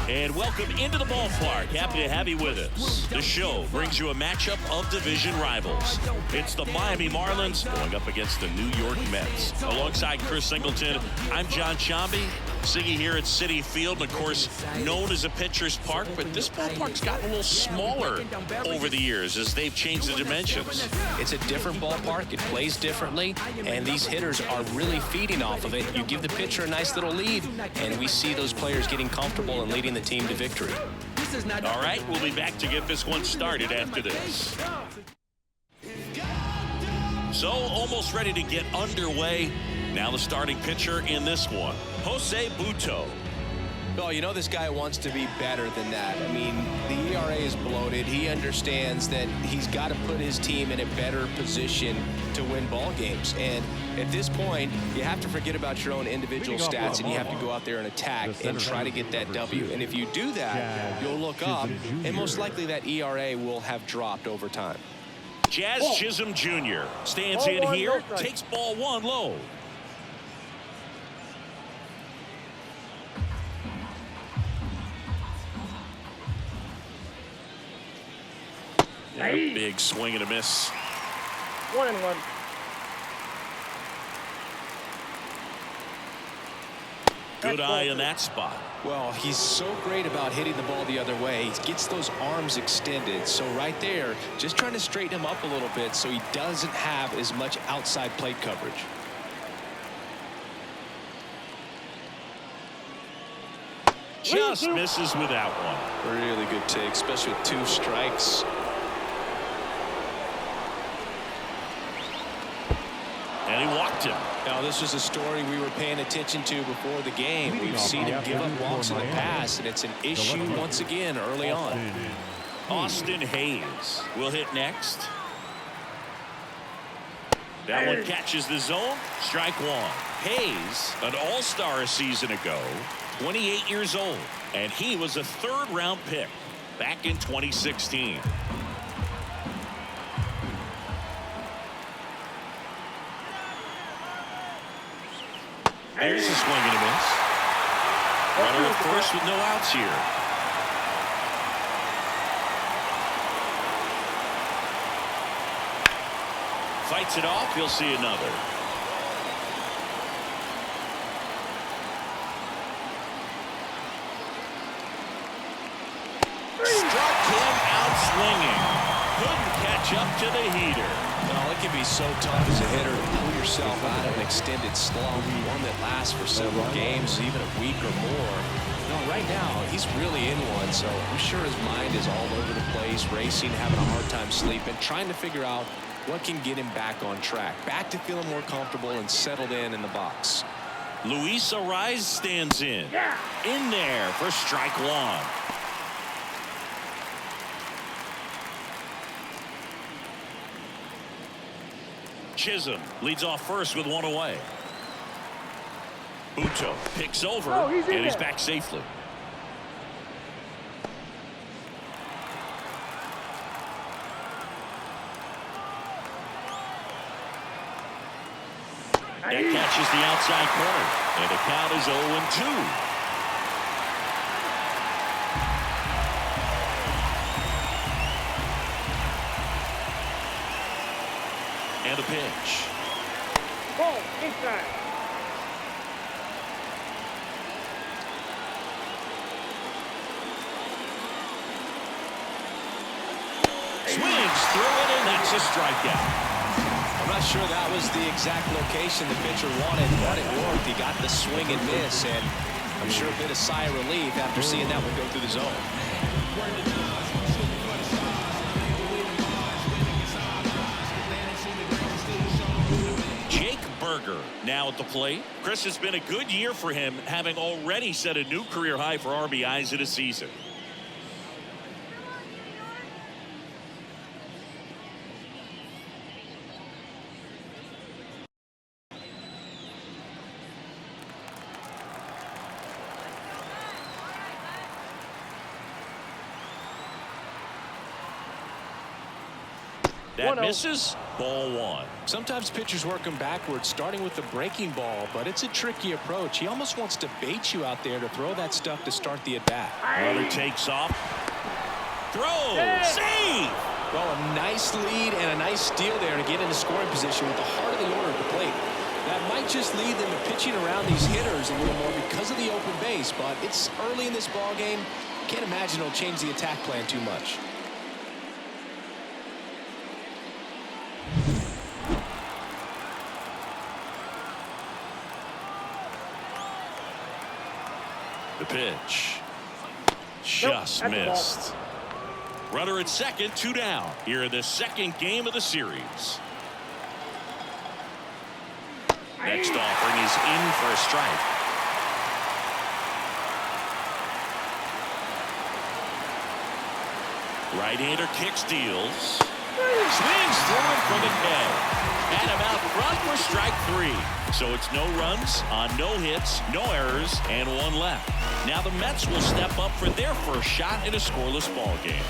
And welcome into the ballpark. Happy to have you with us. The show brings you a matchup of division rivals. It's the Miami Marlins going up against the New York Mets. Alongside Chris Singleton, I'm John Chambi. Siggy here at Citi Field, of course, known as a pitcher's park, but this ballpark's gotten a little smaller over the years as they've changed the dimensions. It's a different ballpark. It plays differently, and these hitters are really feeding off of it. You give the pitcher a nice little lead, and we see those players getting comfortable and leading the team to victory. All right, we'll be back to get this one started after this. So, almost ready to get underway. Now the starting pitcher in this one, Jose Butto. Well, you know this guy wants to be better than that. I mean, the ERA is bloated. He understands that he's got to put his team in a better position to win ball games. And at this point, you have to forget about your own individual stats, and you have to go out there and attack and try to get that W. And if you do that, you'll look up, and most likely that ERA will have dropped over time. Jazz Chisholm Jr. stands in here, takes ball one low. Yeah, big swing and a miss. 1-1. Good eye in that spot. Well, he's so great about hitting the ball the other way. He gets those arms extended. So right there, just trying to straighten him up a little bit so he doesn't have as much outside plate coverage. Just misses with that one. Really good take, especially with 2 strikes. And he walked him. Now, this is a story we were paying attention to before the game. We've seen him give up walks in the past, and it's an issue once again early on. Austin Hayes will hit next. That one catches the zone. Strike one. Hayes, an all-star a season ago, 28 years old, and he was a third-round pick back in 2016. There's a swing and a miss. Runner at first with no outs here. Fights it off. He'll see another. Struck him out swinging. Couldn't catch up to the heater. Well, it can be so tough as a hitter to pull yourself out of an extended slump, one that lasts for several games, even a week or more. No, right now, he's really in one, so I'm sure his mind is all over the place, racing, having a hard time sleeping, trying to figure out what can get him back on track, back to feeling more comfortable and settled in the box. Luis Ariz stands in there for strike one. Chisholm leads off first with one away. Butto picks over, and he's back safely. That catches the outside corner, and the count is 0-2. And a pitch. Ball inside. Swings through it, and that's a strikeout. I'm not sure that was the exact location the pitcher wanted, but it worked. He got the swing and miss, and I'm sure a bit of sigh of relief after seeing that one go through the zone. Now at the plate. Chris, has been a good year for him, having already set a new career high for RBIs in a season. That misses. Ball one. Sometimes pitchers work them backwards, starting with the breaking ball, but it's a tricky approach. He almost wants to bait you out there to throw that stuff to start the at-bat. Runner takes off. Throw. Save. Well, a nice lead and a nice steal there to get into scoring position with the heart of the order at the plate. That might just lead them to pitching around these hitters a little more because of the open base, but it's early in this ball game. Can't imagine it'll change the attack plan too much. The pitch. Just missed. Runner at second, 2 down. Here in the second game of the series. Next offering is in for a strike. Right-hander kicks, deals. Swings through it for the K. And him out front for strike 3. So it's no runs on no hits, no errors, and 1 left. Now the Mets will step up for their first shot in a scoreless ball game.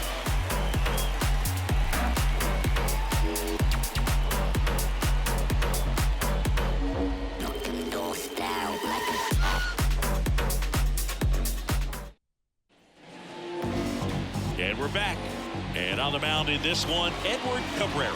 And we're back. And on the mound in this one, Edward Cabrera.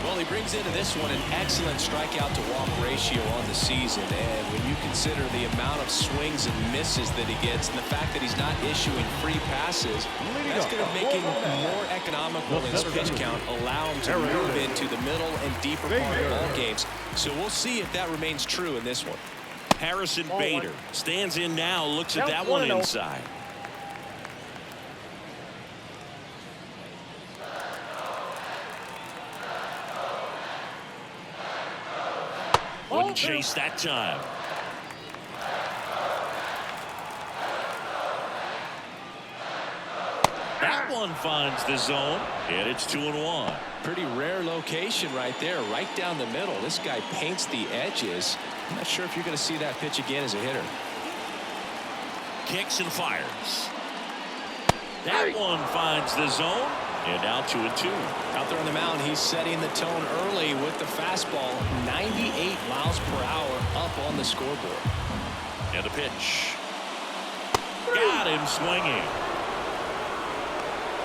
Well, he brings into this one an excellent strikeout to walk ratio on the season. And when you consider the amount of swings and misses that he gets and the fact that he's not issuing free passes, that's going to make him more economical in his pitch count, allow him to move into the middle and deeper part of ball games. So we'll see if that remains true in this one. Harrison Bader stands in now, looks at that one inside. Wouldn't chase that time. That one finds the zone, and it's 2-1. Pretty rare location right there, right down the middle. This guy paints the edges. I'm not sure if you're going to see that pitch again as a hitter. Kicks and fires. That one finds the zone, and now 2-2. Out there on the mound, he's setting the tone early with the fastball, 98 miles per hour up on the scoreboard. And the pitch. Got him swinging.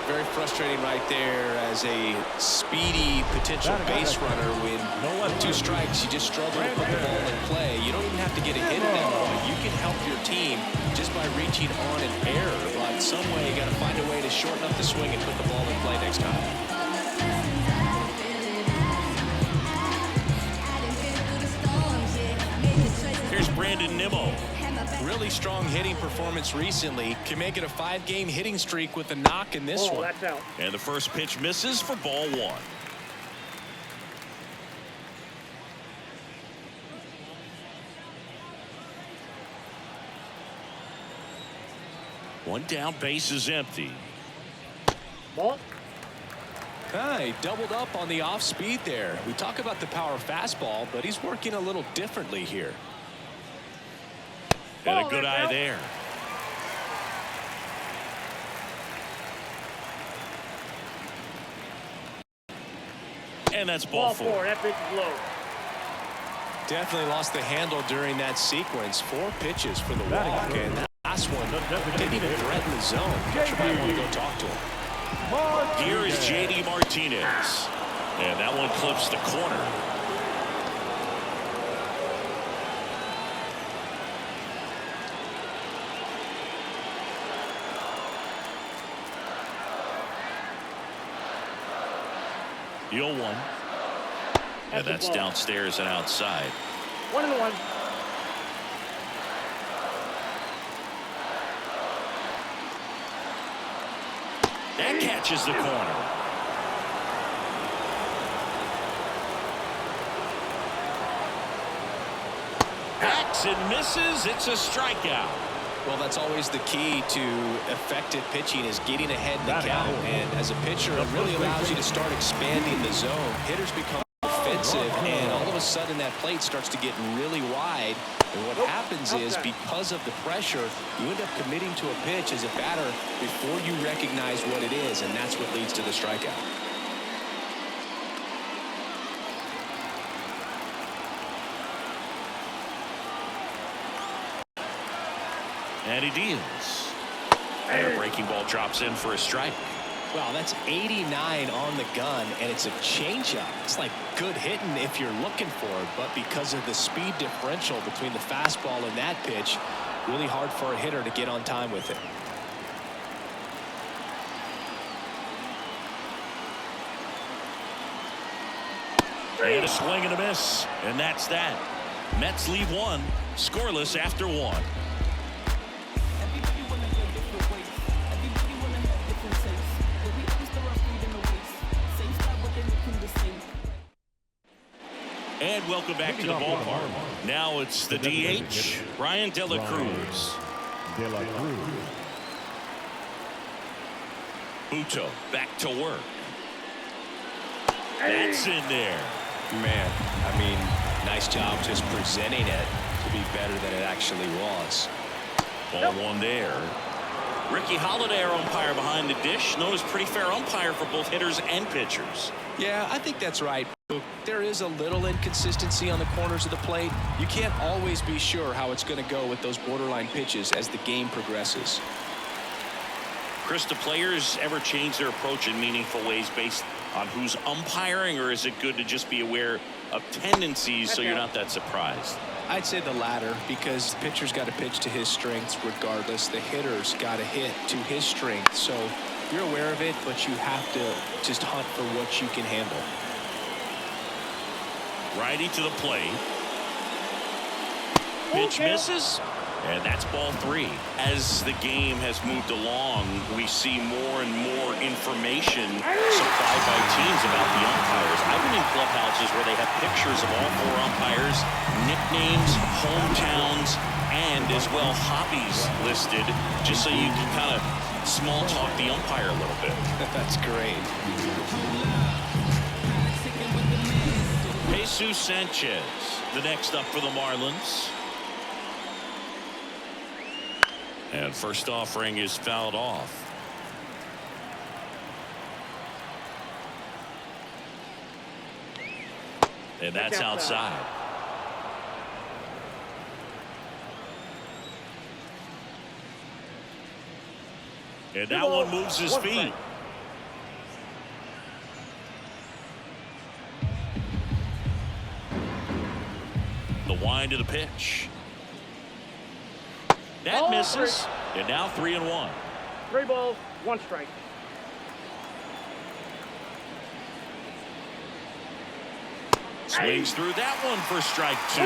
Very frustrating right there as a speedy potential base runner. With 2 strikes, you just struggle to put the ball in play. You don't even have to get a hit at that point. You can help your team just by reaching on an error. But some way, you got to find a way to shorten up the swing and put the ball in play next time. Here's Brandon Nimmo. Really strong hitting performance recently. Can make it a 5-game hitting streak with a knock in this one. That's out. And the first pitch misses for ball 1. One down, base is empty. Ball. He doubled up on the off speed there. We talk about the power fastball, but he's working a little differently here. And a good eye there. And that's ball 4. That pitch is low. Definitely lost the handle during that sequence. 4 pitches for the walk, and that last one didn't even threaten the zone. You might want to go talk to him. Here is J.D. Martinez. And that one clips the corner. The 0-1. And that's downstairs and outside. 1-1. That catches the corner. Hacks and misses. It's a strikeout. Well, that's always the key to effective pitching, is getting ahead in the count. And as a pitcher, it really allows you to start expanding the zone. Hitters become offensive, and all of a sudden that plate starts to get really wide. And what happens is, because of the pressure, you end up committing to a pitch as a batter before you recognize what it is, and that's what leads to the strikeout. And he deals. And a breaking ball drops in for a strike. Well, that's 89 on the gun, and it's a changeup. It's like good hitting if you're looking for it, but because of the speed differential between the fastball and that pitch, really hard for a hitter to get on time with it. And a swing and a miss, and that's that. Mets leave one, scoreless after one. And welcome back to the ballpark. Now it's the DH, Ryan De La Cruz. Buto back to work. That's in there. Man, I mean, nice job just presenting it to be better than it actually was. Ball one there. Ricky Holiday, our umpire behind the dish, known as pretty fair umpire for both hitters and pitchers. Yeah, I think that's right. There is a little inconsistency on the corners of the plate. You can't always be sure how it's going to go with those borderline pitches as the game progresses. Chris, do players ever change their approach in meaningful ways based on who's umpiring, or is it good to just be aware of tendencies so you're not that surprised? I'd say the latter, because the pitcher's got to pitch to his strengths regardless. The hitter's got to hit to his strengths. So you're aware of it, but you have to just hunt for what you can handle. Righty to the plate. Pitch misses. And that's ball three. As the game has moved along, we see more and more information supplied by teams about the umpires. I've been in clubhouses where they have pictures of all four umpires, nicknames, hometowns, and as well hobbies listed, just so you can kind of small talk the umpire a little bit. That's great. Jesus Sanchez, the next up for the Marlins. And first offering is fouled off. And that's outside. And that one moves his feet. The wind of the pitch. That misses. And now 3-1. 3 balls, 1 strike. Swings through that one for strike 2.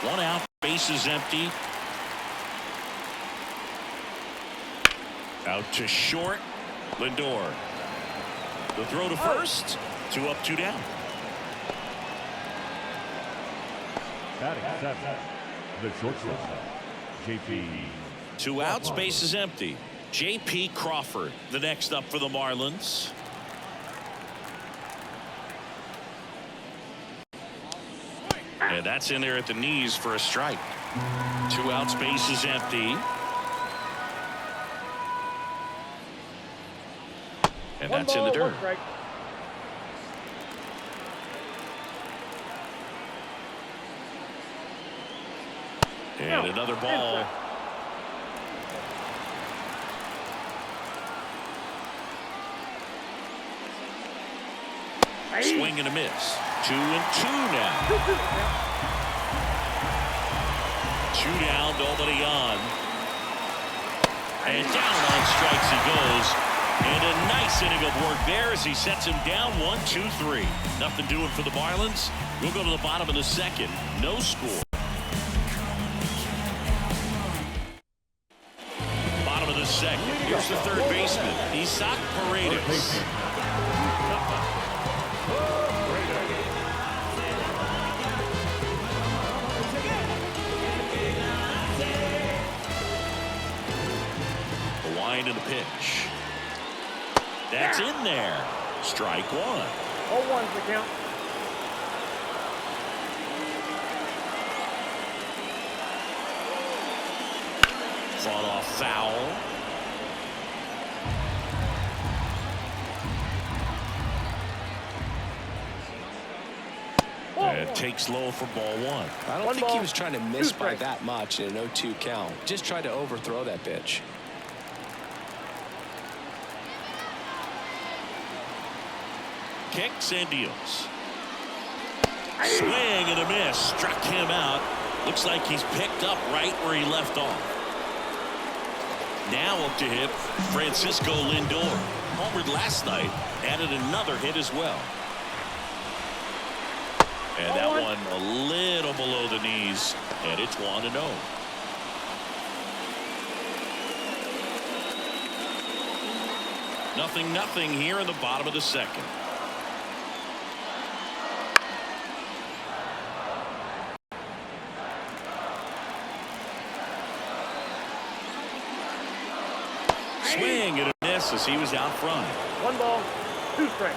1 out, bases empty. Out to short. Lindor. The throw to first. 2 up, 2 down. Batting seventh, the shortstop, JP. 2 outs, bases empty. J.P. Crawford, the next up for the Marlins. And that's in there at the knees for a strike. 2 outs, bases empty. And that's in the dirt. And another ball. Swing and a miss. 2-2 now. 2 down, nobody on. And down on strikes he goes. And a nice inning of work there as he sets him down 1-2-3. Nothing doing for the Marlins. We'll go to the bottom of the second. No score. Bottom of the second. Here's the third baseman, Isaac Paredes. The wind of the pitch. That's in there. Strike 1. 0-1's the count. Fought off foul. And takes low for ball one. I don't think he was trying to miss by that much in an 0-2 count. Just tried to overthrow that pitch. Kicks and deals. Swing and a miss. Struck him out. Looks like he's picked up right where he left off. Now up to hit Francisco Lindor. Homered last night. Added another hit as well. And that one a little below the knees. And it's 1-0. Nothing here in the bottom of the second. Swing and a miss as he was out front. 1 ball, 2 strikes.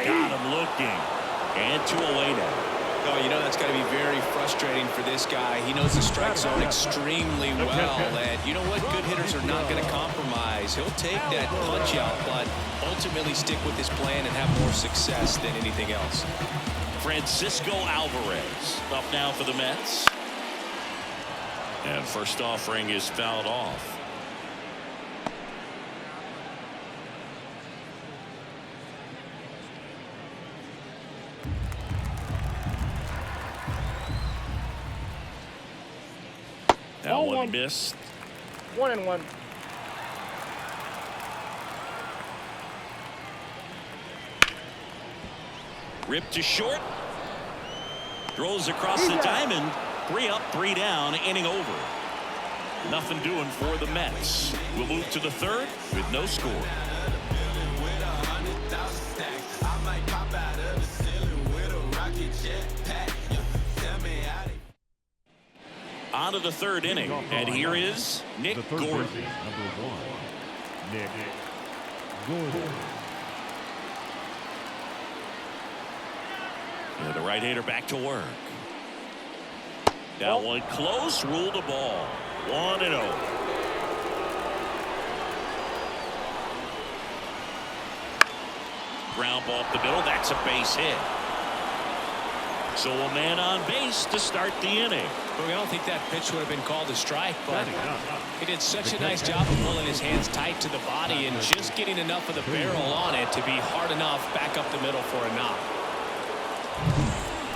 Got him looking. And 2 away now. Oh, you know that's got to be very frustrating for this guy. He knows the strike zone extremely well. And you know what? Good hitters are not going to compromise. He'll take that punch out, but ultimately stick with his plan and have more success than anything else. Francisco Alvarez up now for the Mets. And first offering is fouled off. That one missed. 1-1. Ripped to short. Throws across the diamond. 3 up, 3 down, inning over. Nothing doing for the Mets. We'll move to the third with no score. On to the third inning, and here is Nick Gordon. Number 1, Nick Gordon. And the right-hander back to work. That one close, ruled a ball. 1-0. Ground ball up the middle. That's a base hit. So a man on base to start the inning. Well, I don't think that pitch would have been called a strike, but he did such a nice job of pulling his hands tight to the body and just getting enough of the barrel on it to be hard enough back up the middle for a knock.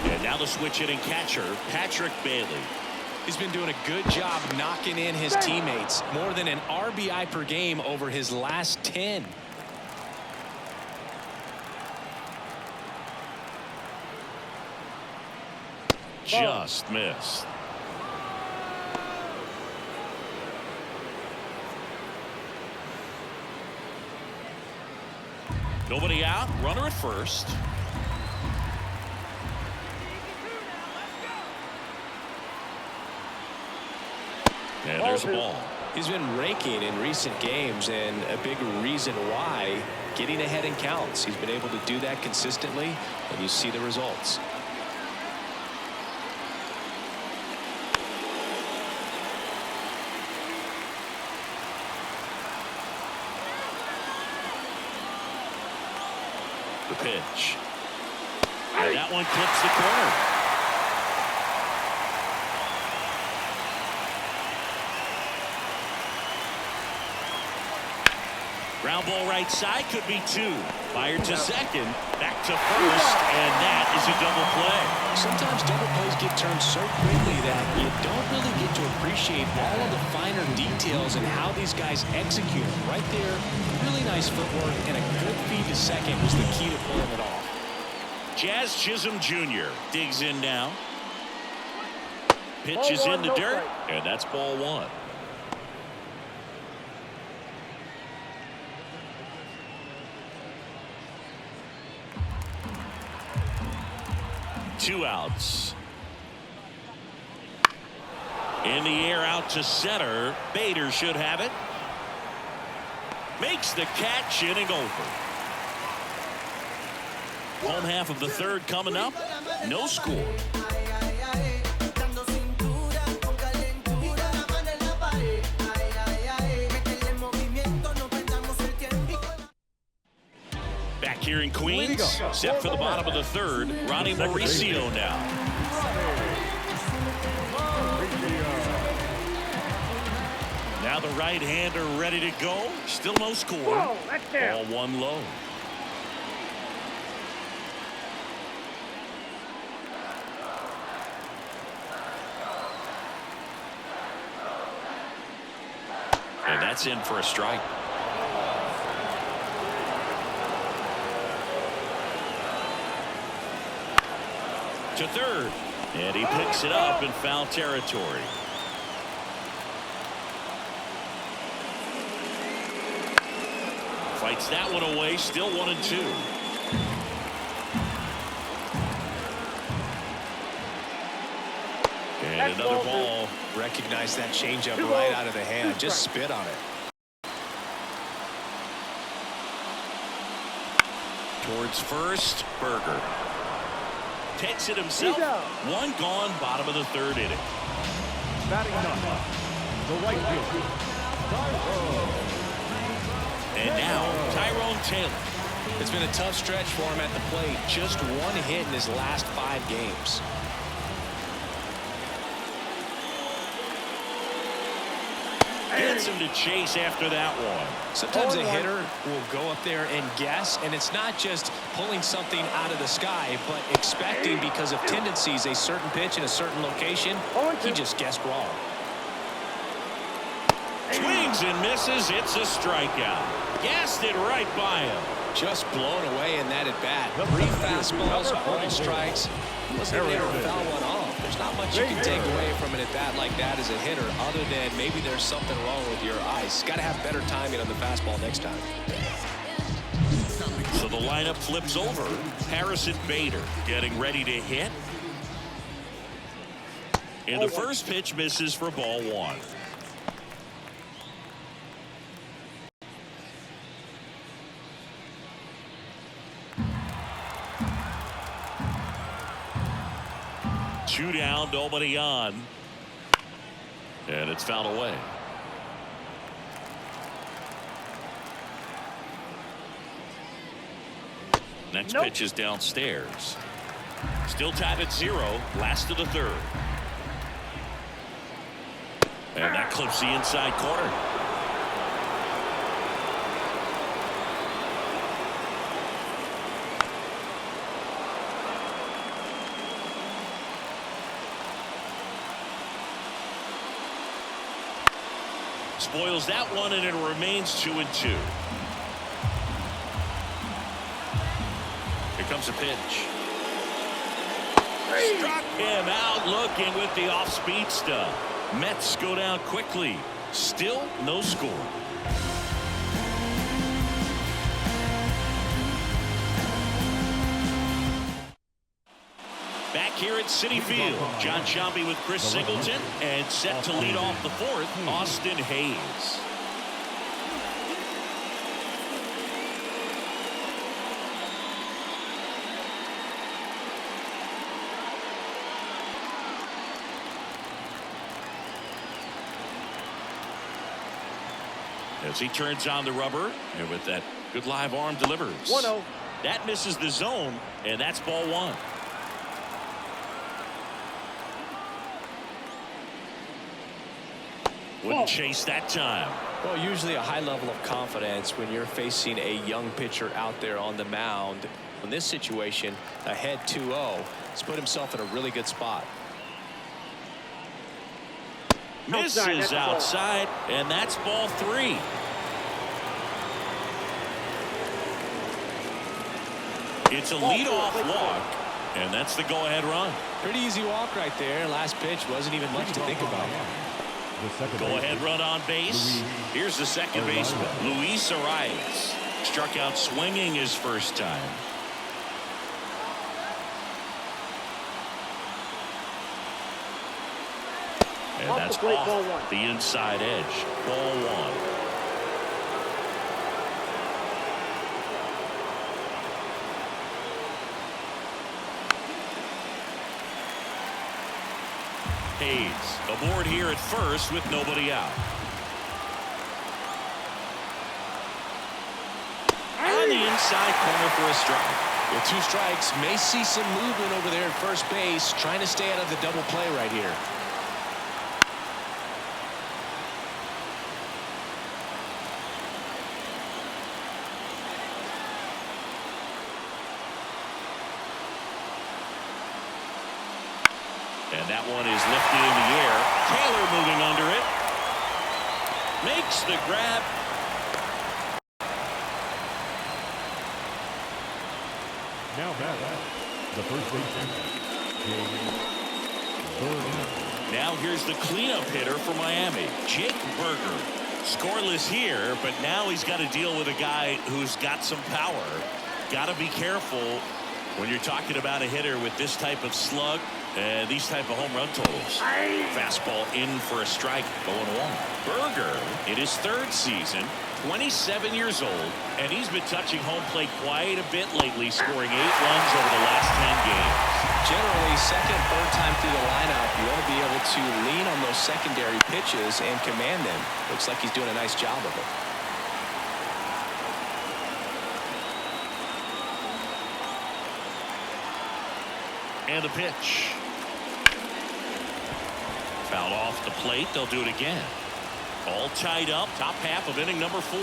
And now the switch hitting catcher, Patrick Bailey. He's been doing a good job knocking in his teammates. More than an RBI per game over his last 10. Just missed. Nobody out. Runner at first. And there's a ball. He's been raking in recent games, and a big reason why, getting ahead in counts. He's been able to do that consistently, and you see the results. The pitch. And that one clips the corner. Ground ball right side, could be 2. Fired to second, back to first, and that is a double play. Sometimes double plays get turned so quickly that you don't really get to appreciate all of the finer details and how these guys execute them. Right there, really nice footwork, and a good feed to second was the key to pulling it off. Jazz Chisholm Jr. digs in now. Pitch is in the dirt, and that's ball 1. Two outs. In the air out to center. Bader should have it. Makes the catch, inning over. Home half of the third coming up. No score. Back here in Queens. Set for the bottom of the third. Ronnie Mauricio now. Now the right-hander ready to go. Still no score. Whoa, that's down. All one low. And that's in for a strike. To third. And he picks it up in foul territory. Fights that one away. Still 1-2. And another ball. Recognize that changeup right out of the hand. Just spit on it. Towards first. Berger takes it himself. One gone. Bottom of the third inning. Batting ninth, the right fielder, And now Tyrone Taylor. It's been a tough stretch for him at the plate. Just one hit in his last 5 games. Gets him to chase after that one. Sometimes a hitter will go up there and guess, and it's not just pulling something out of the sky, but expecting because of tendencies a certain pitch in a certain location. He just guessed wrong. Swings and misses. It's a strikeout. Gassed it right by him. Just blown away in that at bat. 3 fastballs, 1 strikes. Wasn't able to foul one off. There's not much you can take away from an at bat like that as a hitter, other than maybe there's something wrong with your eyes. Got to have better timing on the fastball next time. So the lineup flips over. Harrison Bader getting ready to hit. And the first pitch misses for ball 1. Two down, nobody on. And it's fouled away. Next pitch is downstairs. Still tied at 0. Last of the third. And that clips the inside corner. Spoils that one, and it remains 2-2. Here comes a pitch. Struck him out looking with the off-speed stuff. Mets go down quickly. Still no score. Back here at Citi Field, John Sciambi with Chris Singleton, and set to lead off the fourth, Austin Hayes. As he turns on the rubber, and with that good live arm delivers. 1-0. That misses the zone, and that's ball 1. Wouldn't chase that time. Well, usually a high level of confidence when you're facing a young pitcher out there on the mound. In this situation, ahead 2-0, he's put himself in a really good spot. Misses outside, and that's ball 3. It's a leadoff walk, and that's the go-ahead run. Pretty easy walk right there. Last pitch wasn't even much to think about. Go-ahead run on base. Here's the second baseman, Luis Arias. Struck out swinging his first time. And that's off the inside edge. Ball 1. Hayes aboard here at first with nobody out. On the the inside corner for a strike. With 2 strikes, may see some movement over there at first base, trying to stay out of the double play right here. And that one is lifted in the air. Taylor moving under it. Makes the grab. Now batting, the first baseman, Now here's the cleanup hitter for Miami, Jake Berger. Scoreless here, but now he's got to deal with a guy who's got some power. Got to be careful when you're talking about a hitter with this type of slug and these type of home run totals. Fastball in for a strike, 0-1. Berger in his 3rd season, 27 years old, and he's been touching home plate quite a bit lately, scoring 8 runs over the last 10 games. Generally, second, third time through the lineup, you want to be able to lean on those secondary pitches and command them. Looks like he's doing a nice job of it. And the pitch. Fouled off the plate. They'll do it again. All tied up. Top half of inning number 4.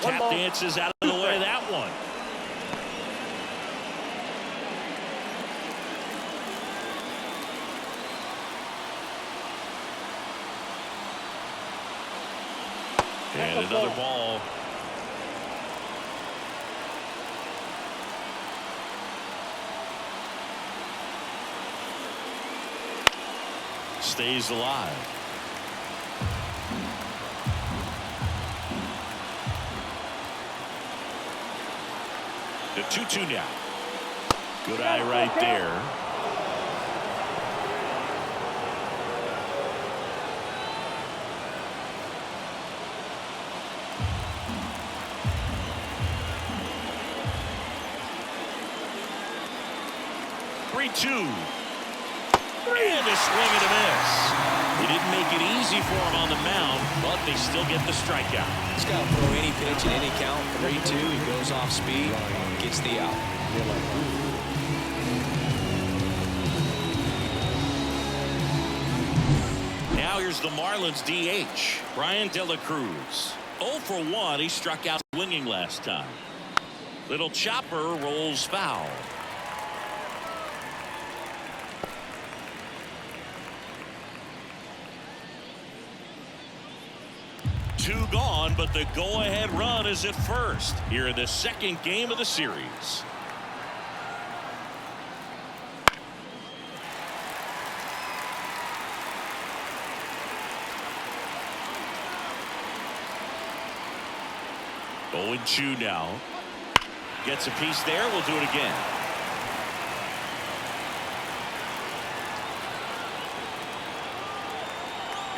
Tap dances out of the way of that one. And another ball. Stays alive. The 2-2 now. Good eye right there. And a swing and a miss. He didn't make it easy for him on the mound, but they still get the strikeout. He's got to throw any pitch at any count. 3-2. He goes off speed, gets the out. Now here's the Marlins DH, Brian De La Cruz. 0 for 1. He struck out swinging last time. Little chopper rolls foul. Two gone, but the go-ahead run is at first here in the 2nd game of the series. Oh, 2 now. Gets a piece there. We'll do it again.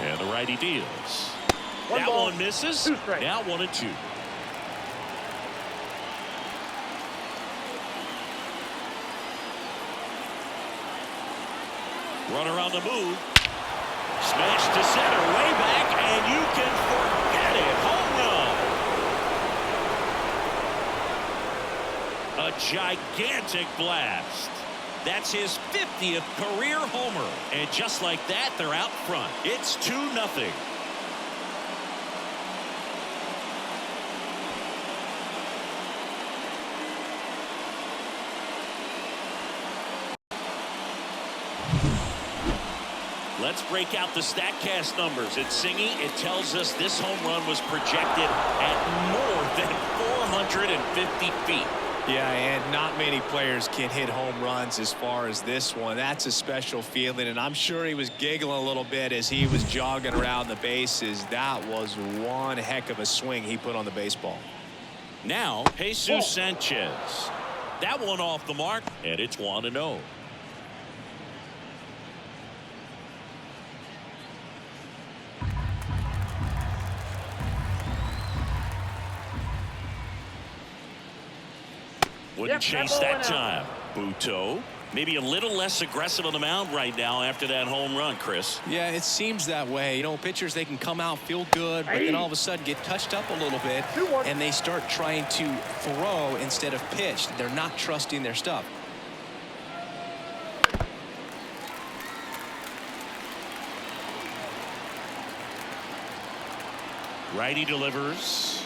And the righty deals. That one misses. Now 1-2. Runner on the move. Smash to center, way back, and you can forget it. Home run. A gigantic blast. That's his 50th career homer. And just like that, they're out front. It's 2-0. Let's break out the StatCast numbers. It's Singy. It tells us this home run was projected at more than 450 feet. Yeah, and not many players can hit home runs as far as this one. That's a special feeling, and I'm sure he was giggling a little bit as he was jogging around the bases. That was one heck of a swing he put on the baseball. Now, Jesus Sanchez. That one off the mark, and it's 1-0. Wouldn't chase that time. Buto Maybe a little less aggressive on the mound right now after that home run, Chris. Yeah, it seems that way. You know, pitchers, they can come out, feel good, but then all of a sudden get touched up a little bit, and they start trying to throw instead of pitch. They're not trusting their stuff. Righty delivers.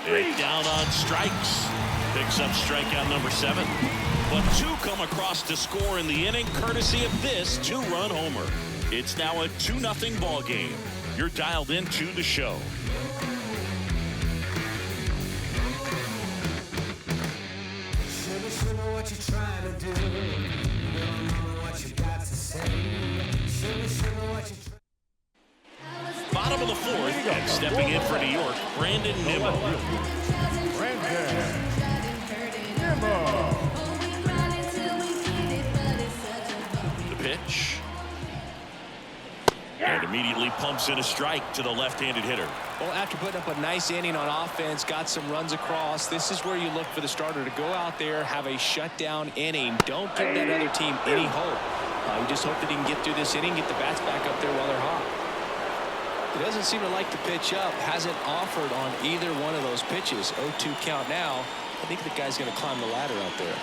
It down on strikes. Picks up strikeout number 7. But 2 come across to score in the inning, courtesy of this 2-run homer. It's now a 2-0 ball game. You're dialed into the show. Bottom of the 4th, and stepping in for New York, Brandon Nimmo. The pitch. And immediately pumps in a strike to the left-handed hitter. Well, after putting up a nice inning on offense, got some runs across, this is where you look for the starter to go out there, have a shutdown inning. Don't give that other team any hope. You just hope that he can get through this inning, get the bats back up there while they're hot. He doesn't seem to like to pitch up. Hasn't offered on either one of those pitches. 0-2 count now. I think the guy's going to climb the ladder out there.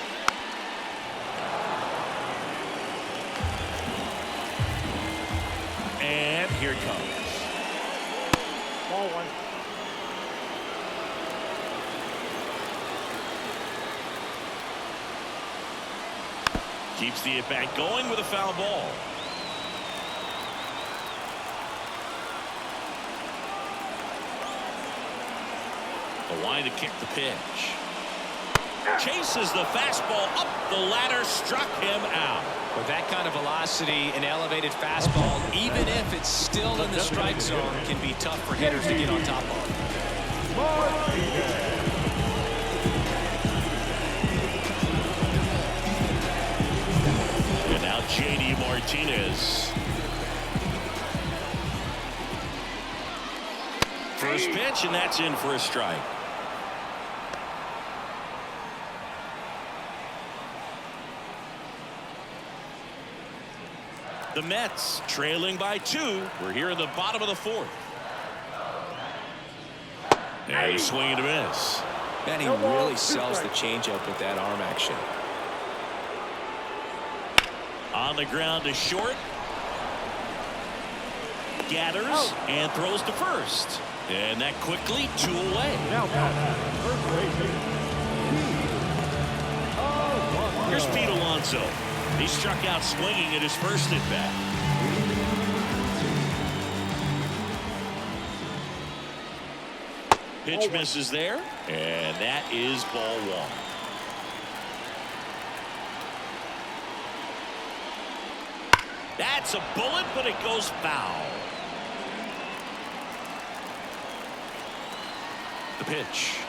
And here it comes. Ball 1. Keeps the at-bat going with a foul ball. The line to kick the pitch. Chases the fastball up the ladder, struck him out. With that kind of velocity, an elevated fastball, even if it's still in the strike zone, can be tough for hitters to get on top of. And now J.D. Martinez. First pitch, and that's in for a strike. The Mets trailing by 2. We're here in the bottom of the 4th. And a swing and a miss. Man, he really sells the changeup with that arm action. On the ground to short. Gathers and throws to first. And that quickly 2 away. Now first base. Here's Pete Alonso. He struck out swinging at his first at bat. Pitch misses there, and that is ball 1. That's a bullet, but it goes foul. The pitch.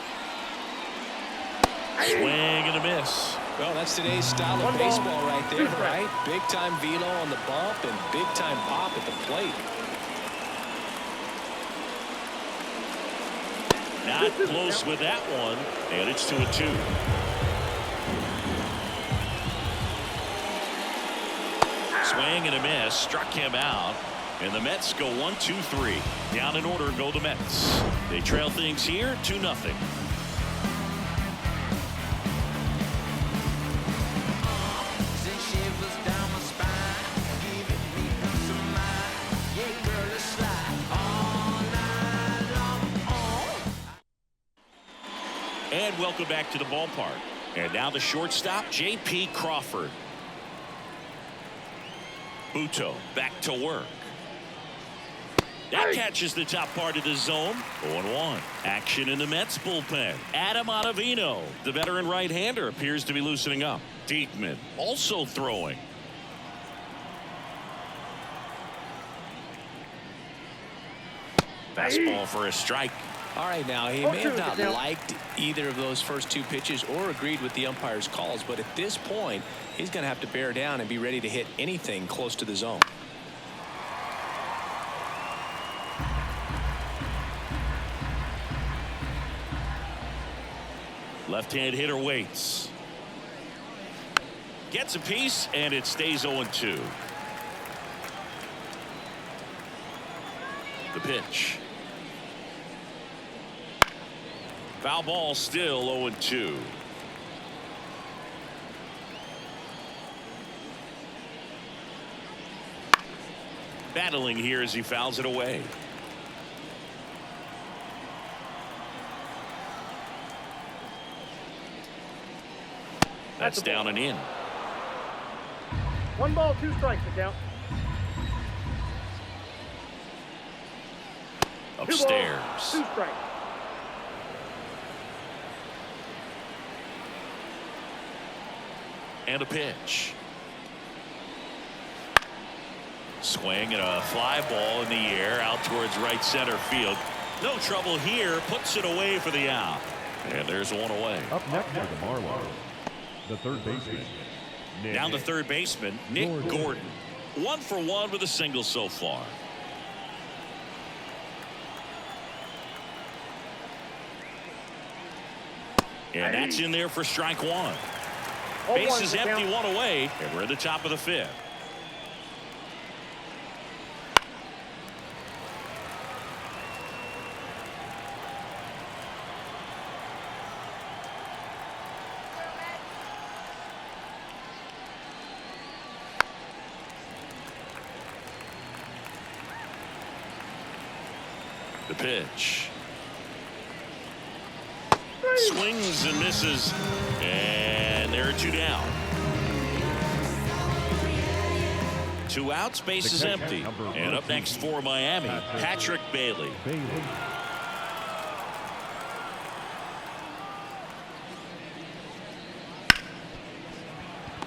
Swing and a miss. Well, that's today's style of baseball right there, right? Big time velo on the bump and big time pop at the plate. Not close with that one, and it's 2-2. Swing and a miss, struck him out, and the Mets go 1-2-3. Down in order go the Mets. They trail things here 2-0. And welcome back to the ballpark. And now the shortstop, J.P. Crawford. Buto back to work. That catches the top part of the zone. 0-1. Action in the Mets bullpen. Adam Ottavino, the veteran right-hander, appears to be loosening up. Diekman also throwing. Fastball for a strike. All right, now, he may have not liked either of those first 2 pitches or agreed with the umpire's calls, but at this point, he's going to have to bear down and be ready to hit anything close to the zone. Left-hand hitter waits. Gets a piece, and it stays 0-2. The pitch. Foul ball, still 0-2. Battling here as he fouls it away. That's down and in. 1 ball, 2 strikes to count. Upstairs. 2 strikes. And a pitch. Swing and a fly ball in the air out towards right center field. No trouble here. Puts it away for the out. And there's one away. Up next for the Marlins, the third baseman. Down to third baseman, Nick Gordon. 1 for 1 with a single so far. And that's in there for strike 1. Base is empty, 1 away, and we're at the top of the 5th. The pitch. Swings and misses, and there are 2 down. 2 outs, base is empty. And up next for Miami, Patrick Bailey.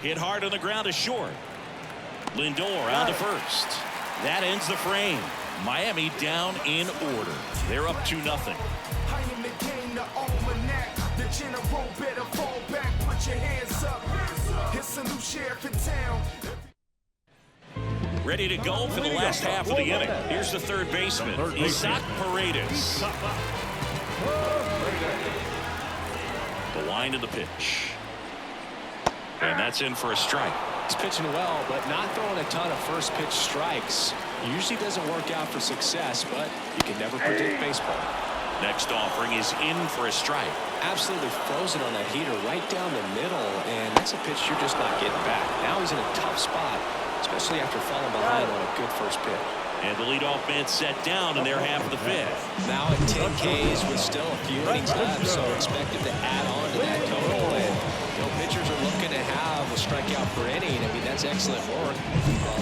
Hit hard on the ground is short. Lindor on to first. That ends the frame. Miami down in order. They're up 2-0. Ready to go for the last half of the inning. Here's the third baseman, Isaac Paredes. The line of the pitch. And that's in for a strike. He's pitching well, but not throwing a ton of first pitch strikes. Usually doesn't work out for success, but you can never predict baseball. Next offering is in for a strike. Absolutely frozen on that heater right down the middle, and that's a pitch you're just not getting back. Now he's in a tough spot, especially after falling behind on a good first pitch. And the leadoff man set down in their half of the 5th. Now at 10 Ks with still a few innings left, so expect him to add on to that total. And pitchers are looking to have a strikeout per inning. I mean, that's excellent work.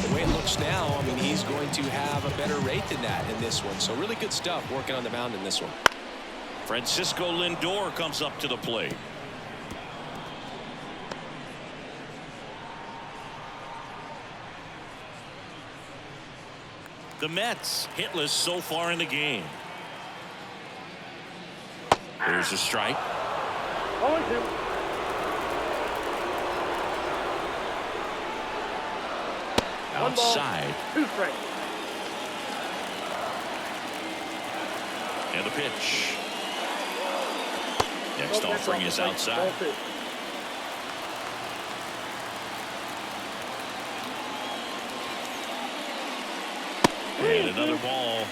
The way it looks now, I mean, he's going to have a better rate than that in this one. So really good stuff working on the mound in this one. Francisco Lindor comes up to the plate. The Mets hitless so far in the game. There's a strike. 0-2. Outside. 2 strikes. And the pitch. Next offering is outside. And another ball.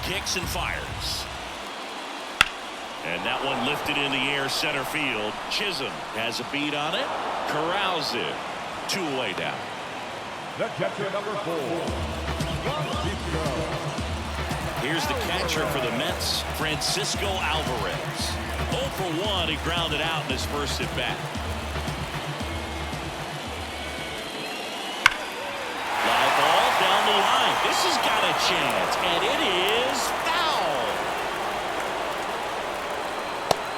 Kicks and fires. And that one lifted in the air center field. Chisholm has a beat on it. Corrals it. 2 away down. The catcher, number 4. Here's the catcher for the Mets, Francisco Alvarez. 0 for 1. He grounded out in his first at bat. Fly ball down the line. This has got a chance, and it is foul.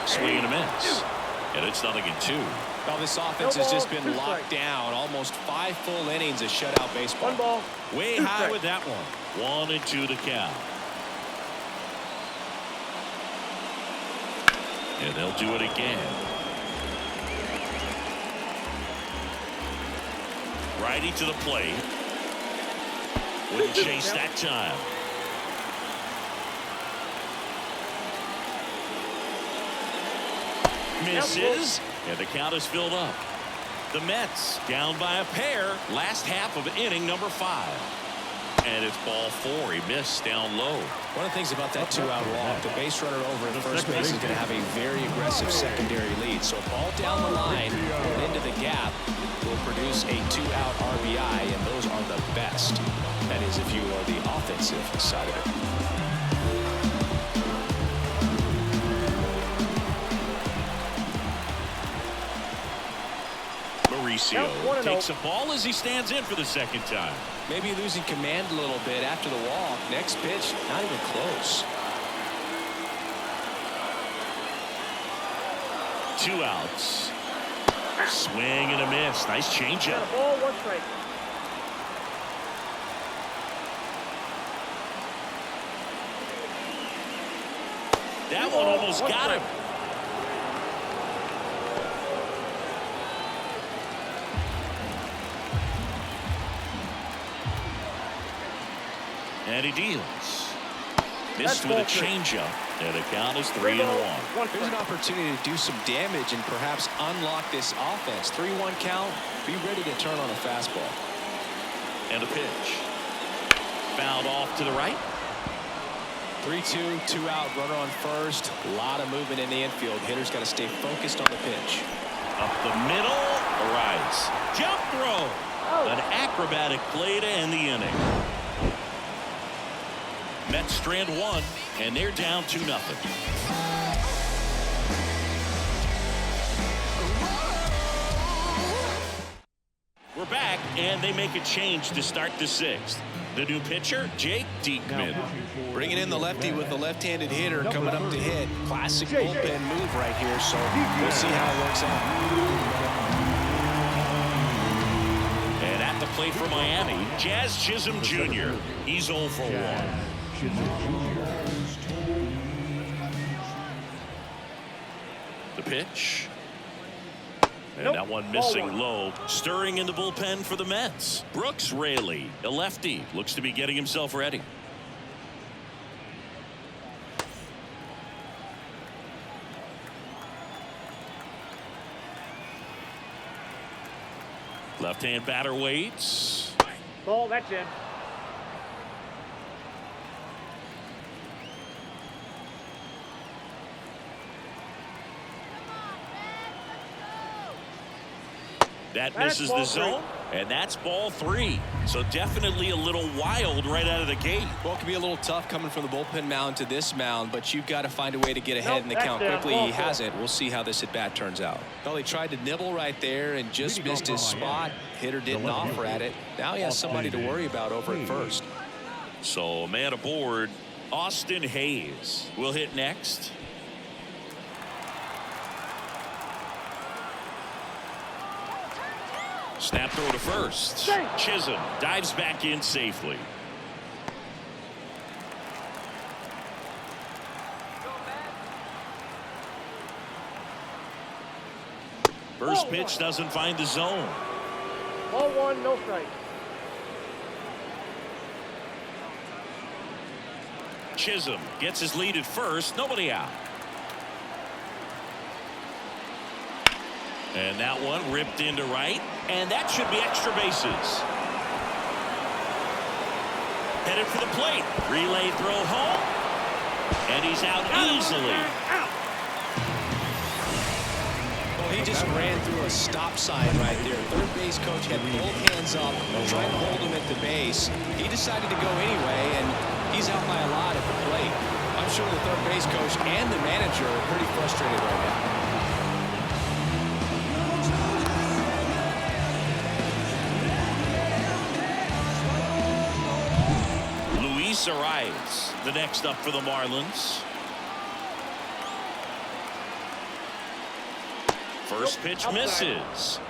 Swing and a miss. And it's 0-2. Well, this offense has just been locked down. Almost 5 full innings of shutout baseball. 1 ball. Way high with that one. 1-2 the count. And they'll do it again. Righty to the plate. Wouldn't chase that time. Misses, and the count is filled up. The Mets down by a pair. Last half of inning number 5. And it's ball 4. He missed down low. One of the things about that 2-out walk, the base runner over at first base is going to have a very aggressive secondary lead. So a ball down the line and into the gap will produce a 2-out RBI, and those are the best. That is, if you are the offensive side of it. Mauricio takes a ball as he stands in for the second time. Maybe losing command a little bit after the walk. Next pitch, not even close. 2 outs. Swing and a miss. Nice changeup. Ball, 1 strike. That one almost got him. And he deals. Missed with a changeup. And the count is 3-1. Here's an opportunity to do some damage and perhaps unlock this offense. 3-1 count. Be ready to turn on a fastball. And a pitch. Fouled off to the right. 3-2, 2 out, runner on first. A lot of movement in the infield. Hitter's got to stay focused on the pitch. Up the middle. A rise. Jump throw. An acrobatic play to end the inning. Mets strand 1, and they're down 2-0. We're back, and they make a change to start the 6th. The new pitcher, Jake Diekman. Bringing in the lefty with the left-handed hitter coming up to hit. Classic bullpen move right here, so we'll see how it works out. And at the plate for Miami, Jazz Chisholm Jr. He's 0 for 1. The pitch. And that one missing low. Stirring in the bullpen for the Mets. Brooks Raley, a lefty, looks to be getting himself ready. Left-hand batter waits. Ball, that's in. That misses the zone, and that's ball 3. So definitely a little wild right out of the gate. Well, it can be a little tough coming from the bullpen mound to this mound, but you've got to find a way to get ahead in the count quickly. He hasn't. We'll see how this at-bat turns out. Well, he tried to nibble right there and just missed his spot. Hitter didn't offer at it. Now he has somebody to worry about over at first. So a man aboard, Austin Hayes will hit next. Snap throw to first. Chisholm dives back in safely. First pitch doesn't find the zone. Ball 1, no strike. Chisholm gets his lead at first. Nobody out. And that one ripped into right. And that should be extra bases. Headed for the plate. Relay throw home. And he's out easily. Well, he just ran through a stop sign right there. Third base coach had both hands up, trying to hold him at the base. He decided to go anyway, and he's out by a lot at the plate. I'm sure the third base coach and the manager are pretty frustrated right now. Arias, the next up for the Marlins. First pitch misses.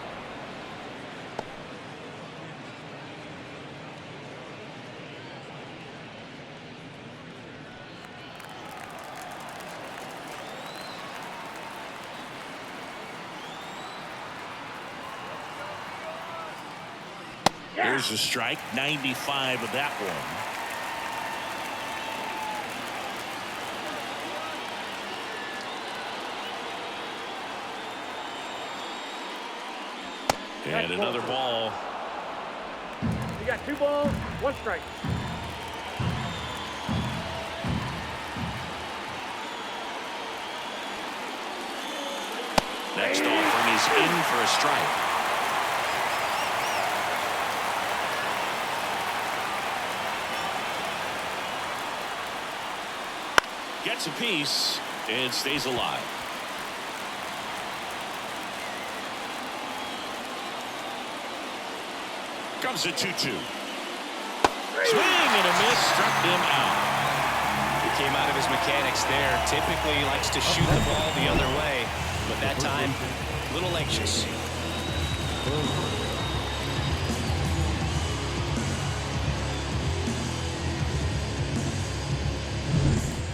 There's a strike, 95 of that one. And another ball. You got 2 balls, 1 strike. Next offering is in for a strike. Gets a piece and stays alive. Comes a 2-2. Swing and a miss, struck him out. He came out of his mechanics there. Typically he likes to shoot the ball the other way, but that time a little anxious.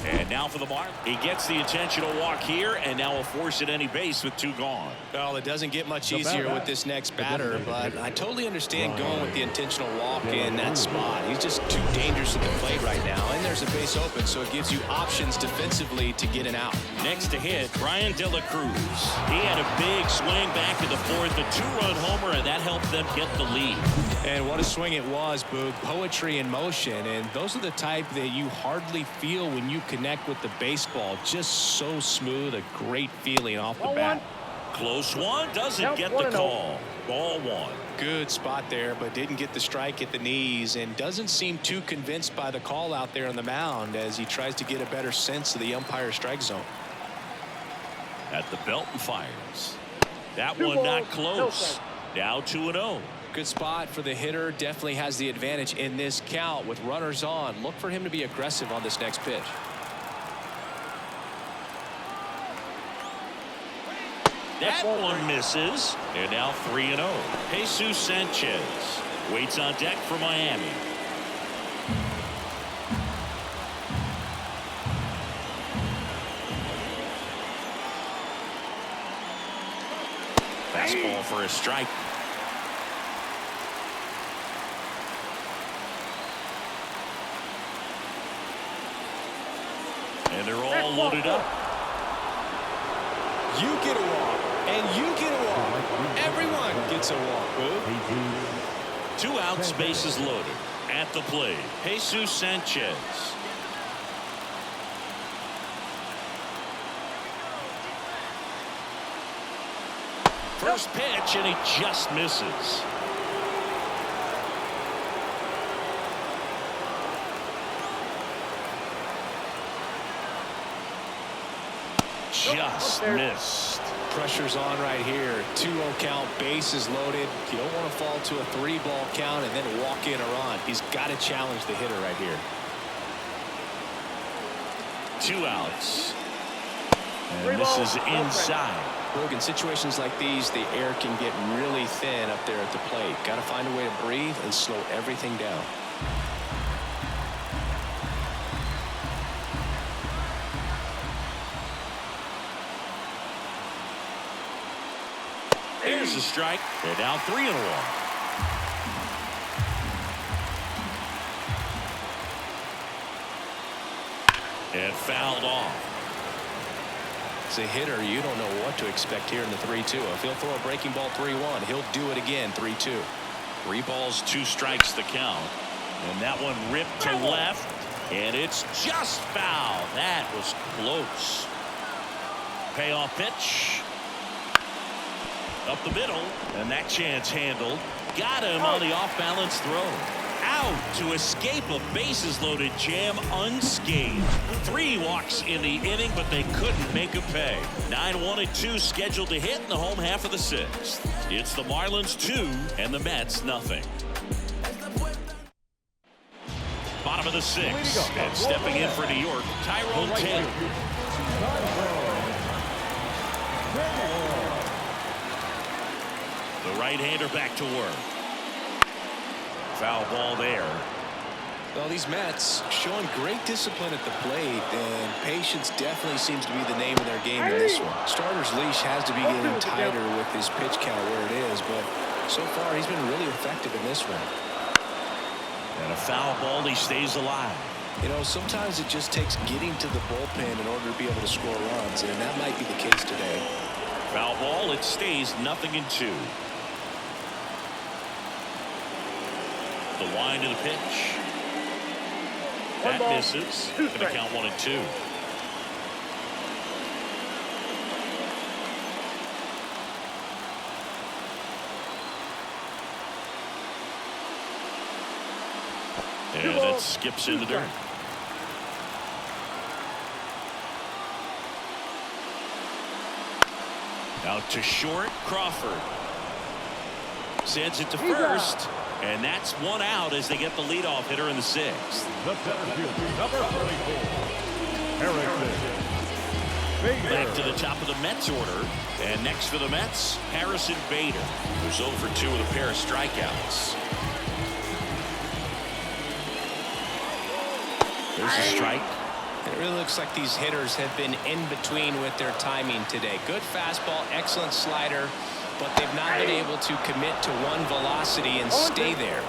And now for the Marlins. He gets the intentional walk here, and now a force at any base with 2 gone. Well, it doesn't get much easier with this next batter, but I totally understand going with the intentional walk in that spot. He's just too dangerous at the plate right now, and there's a base open, so it gives you options defensively to get an out. Next to hit, Brian De La Cruz. He had a big swing back in the 4th, a 2-run homer, and that helped them get the lead. And what a swing it was, Boog. Poetry in motion, and those are the type that you hardly feel when you connect with the baseball. Just so smooth, a great feeling off the bat. Close one, doesn't get the call. Ball 1. Good spot there, but didn't get the strike at the knees, and doesn't seem too convinced by the call out there on the mound as he tries to get a better sense of the umpire's strike zone. At the belt and fires. That one not close. Now 2-0. Good spot for the hitter. Definitely has the advantage in this count with runners on. Look for him to be aggressive on this next pitch. That one misses. And now 3-0. Jesus Sanchez waits on deck for Miami. Fastball for a strike. And they're all loaded up. You get a walk, and you get a walk. Everyone gets a walk, Boog. 2 outs, bases loaded. At the plate, Jesus Sanchez. First pitch, and he just misses. Just missed. Pressure's on right here. 2-0 count, bases loaded. You don't want to fall to a 3-ball count and then walk in or on. He's got to challenge the hitter right here. 2 outs. And this is inside. Look, in situations like these, the air can get really thin up there at the plate. Got to find a way to breathe and slow everything down. There's a strike. They're down 3-1. And fouled off. As a hitter, you don't know what to expect here in the 3-2. If he'll throw a breaking ball 3-1, he'll do it again 3-2. 3 balls, 2 strikes the count. And that one ripped to left. And it's just foul. That was close. Payoff pitch. Up the middle. And that chance handled. Got him on the off-balance throw. Out to escape a bases-loaded jam unscathed. 3 walks in the inning, but they couldn't make him pay. 9-1-2 scheduled to hit in the home half of the 6th. It's the Marlins 2 and the Mets nothing. Bottom of the 6th, and stepping in for New York, Tyrone Taylor. The right-hander back to work. Foul ball there. Well, these Mets showing great discipline at the plate, and patience definitely seems to be the name of their game in this one. Starter's leash has to be getting tighter with his pitch count where it is, but so far he's been really effective in this one. And a foul ball, he stays alive. You know, sometimes it just takes getting to the bullpen in order to be able to score runs, and that might be the case today. Foul ball, it stays 0-2. The wind of the pitch. One That ball, misses. two Going to strikes. count 1-2. And that skips in the dirt. Out to short, Crawford. Sends it to first. And that's one out as they get the leadoff hitter in the sixth. The center fielder, number 34, Harrison Bader. Back to the top of the Mets order. And next for the Mets, Harrison Bader, who's 0 for 2 with a pair of strikeouts. There's a strike. It really looks like these hitters have been in between with their timing today. Good fastball, excellent slider, but they've not been able to commit to one velocity and stay there.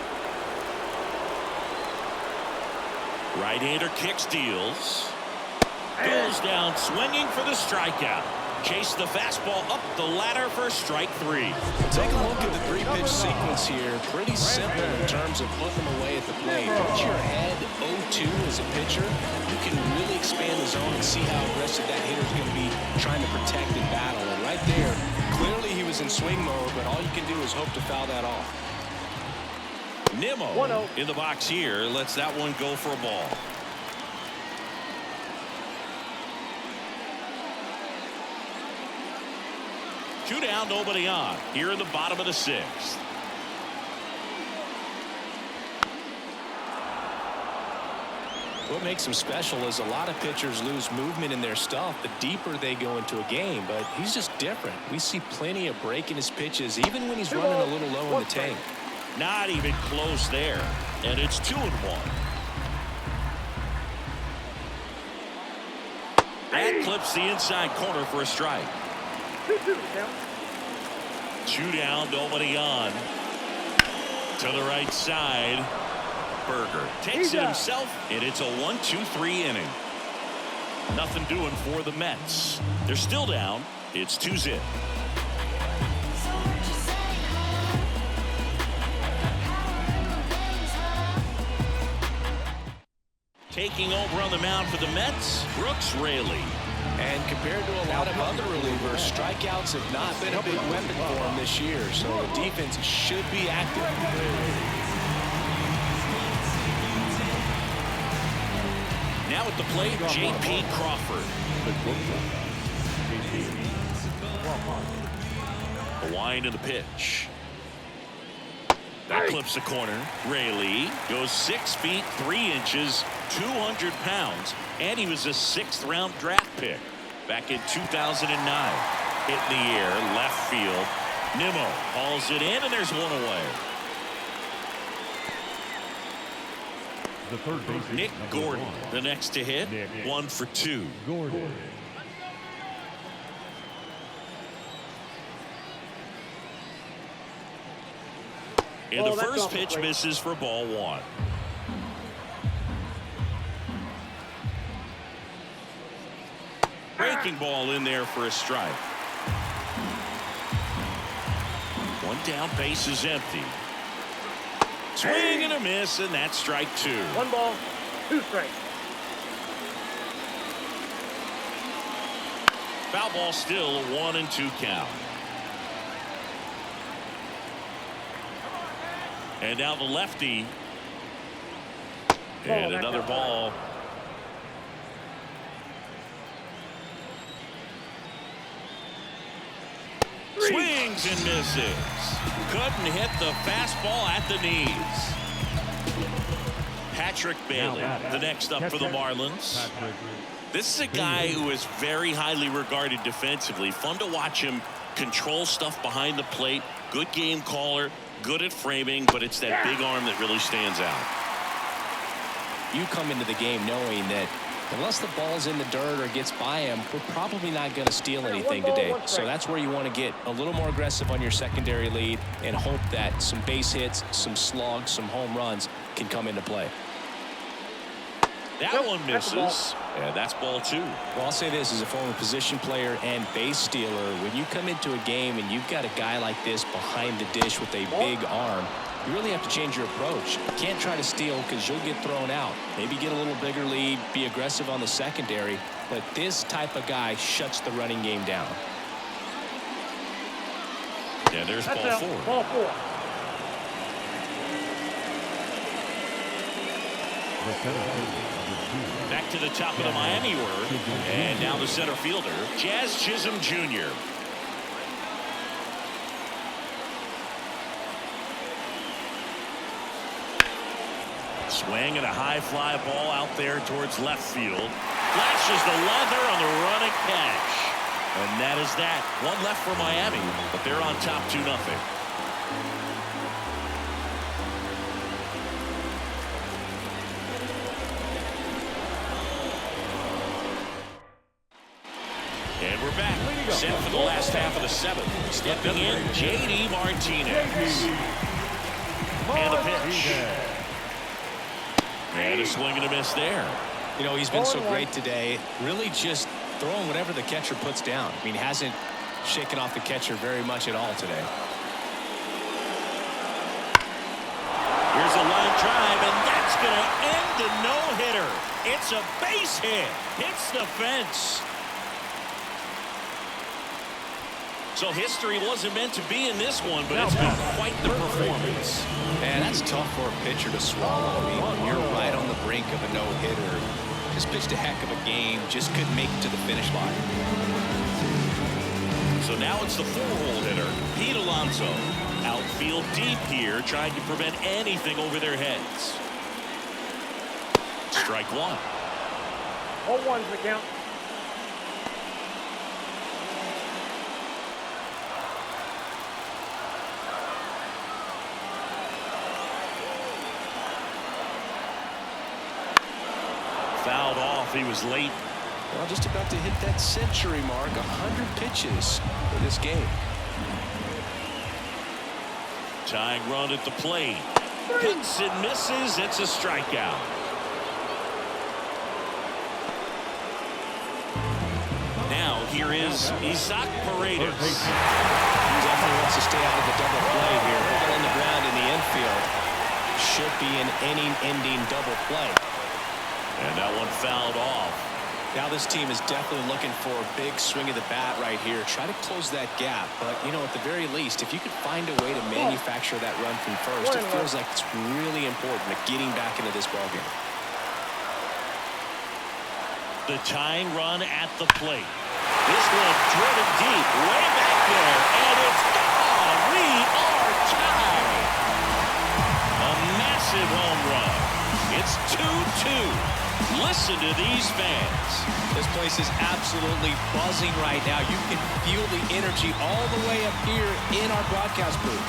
Right-hander kicks, deals. Goes down swinging for the strikeout. Chase the fastball up the ladder for strike 3. Take a look at the 3-pitch sequence here. Pretty simple in terms of putting them away at the plate. Once you're ahead 0-2 as a pitcher, you can really expand the zone and see how aggressive that hitter is going to be trying to protect and battle. And right there, clearly he was in swing mode, but all you can do is hope to foul that off. Nimmo 1-0. in the box here. Lets that one go for a ball. Two down, nobody on. Here in the bottom of the sixth. What makes him special is a lot of pitchers lose movement in their stuff the deeper they go into a game, but he's just different. We see plenty of break in his pitches, even when he's running a little low in the tank. Not even close there. And it's 2-1. That clips the inside corner for a strike. 2-2 count. 2 down, nobody on. To the right side. Berger takes it himself, and it's a 1-2-3 inning. Nothing doing for the Mets. They're still down. It's 2-0. Taking over on the mound for the Mets, Brooks Raley. And compared to a lot of other relievers, strikeouts have not been a big weapon for him this year, so the defense should be active. Now at the plate, J.P. Crawford. The wind of the pitch. That clips the corner. Raley goes 6 feet 3 inches, 200 pounds, and he was a 6th round draft pick back in 2009. Hit in the air, left field. Nimmo hauls it in, and there's one away. The third baseman, Nick number Gordon, 1, the next to hit, Nick 1 for 2. Gordon. And the first pitch misses for ball 1. Breaking ball in there for a strike. 1 down, base is empty. Swing and a miss, and that's strike 2. 1 ball, 2 strikes. Foul ball still a 1-2 count. And now the lefty. And another ball. Swings and misses. Couldn't hit the fastball at the knees. Patrick Bailey, the next up for the Marlins. This is a guy who is very highly regarded defensively. Fun to watch him control stuff behind the plate. Good game caller, good at framing, but it's that big arm that really stands out. You come into the game knowing that unless the ball's in the dirt or gets by him, we're probably not going to steal anything today. So that's where you want to get a little more aggressive on your secondary lead and hope that some base hits, some slugs, some home runs can come into play. That one misses. And that's ball 2. Well, I'll say this as a former position player and base stealer. When you come into a game and you've got a guy like this behind the dish with a big arm, you really have to change your approach. You can't try to steal because you'll get thrown out. Maybe get a little bigger lead, be aggressive on the secondary, but this type of guy shuts the running game down. And there's ball out. 4. Ball 4. Back to the top of the Miami word. And now the center fielder, Jazz Chisholm Jr. Swing and a high fly ball out there towards left field. Flashes the leather on the running catch. And that is that. One left for Miami, but they're on top 2-0. And we're back. Set for the last half of the 7th. Stepping in, J.D. Martinez. And a pitch. And a swing and a miss there. You know, he's been so great today. Really just throwing whatever the catcher puts down. I mean, hasn't shaken off the catcher very much at all today. Here's a line drive, and that's going to end the no-hitter. It's a base hit. Hits the fence. So history wasn't meant to be in this one, but it's been quite the performance. Man, that's tough for a pitcher to swallow. I mean, when you're right on the brink of a no-hitter, just pitched a heck of a game, just couldn't make it to the finish line. So now it's the 4-hole hitter, Pete Alonso. Outfield deep here, trying to prevent anything over their heads. Strike 1. 0-1's the count. Fouled off. He was late. Well, just about to hit that century mark. 100 pitches for this game. Tying run at the plate. Hits and misses. It's a strikeout. Now here is Isaac Paredes. Definitely wants to stay out of the double play here. Ball on the ground in the infield. Should be an inning-ending double play. And that one fouled off. Now this team is definitely looking for a big swing of the bat right here. Try to close that gap. But, you know, at the very least, if you could find a way to manufacture that run from first, it feels like it's really important to getting back into this ballgame. The tying run at the plate. This one driven deep, way back there, and it's gone. We are tied. A massive home run. It's 2-2. Listen to these fans. This place is absolutely buzzing right now. You can feel the energy all the way up here in our broadcast booth.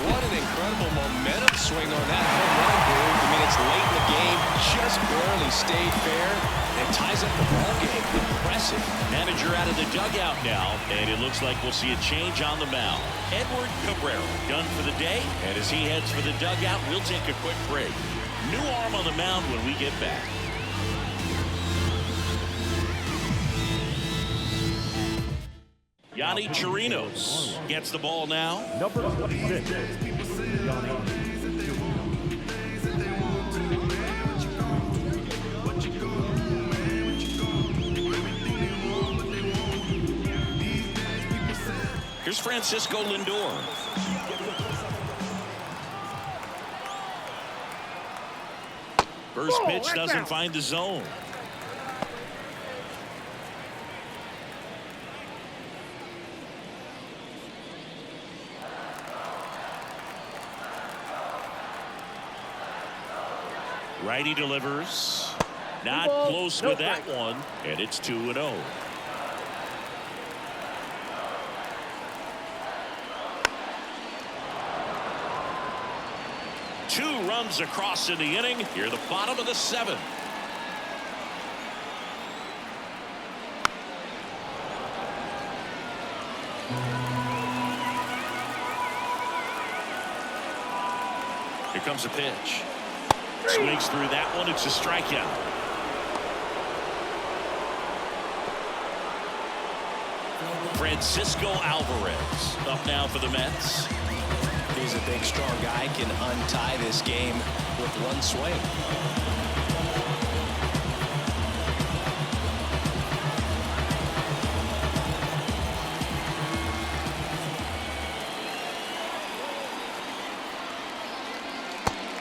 What an incredible momentum swing on that home run, dude. I mean, it's late in the game, just barely stayed fair, and it ties up the ball game. Impressive. Manager out of the dugout now, and it looks like we'll see a change on the mound. Edward Cabrera done for the day, and as he heads for the dugout, we'll take a quick break. New arm on the mound when we get back. Yonny Chirinos gets the ball now. Number 26, Yonny. Here's Francisco Lindor. First pitch doesn't find the zone. Righty delivers. Not close with that one, and it's 2-0. Two runs across in the inning. Here, the bottom of the 7th. Here comes a pitch. Swings through that one. It's a strikeout. Francisco Alvarez up now for the Mets. He's a big, strong guy, can untie this game with one swing.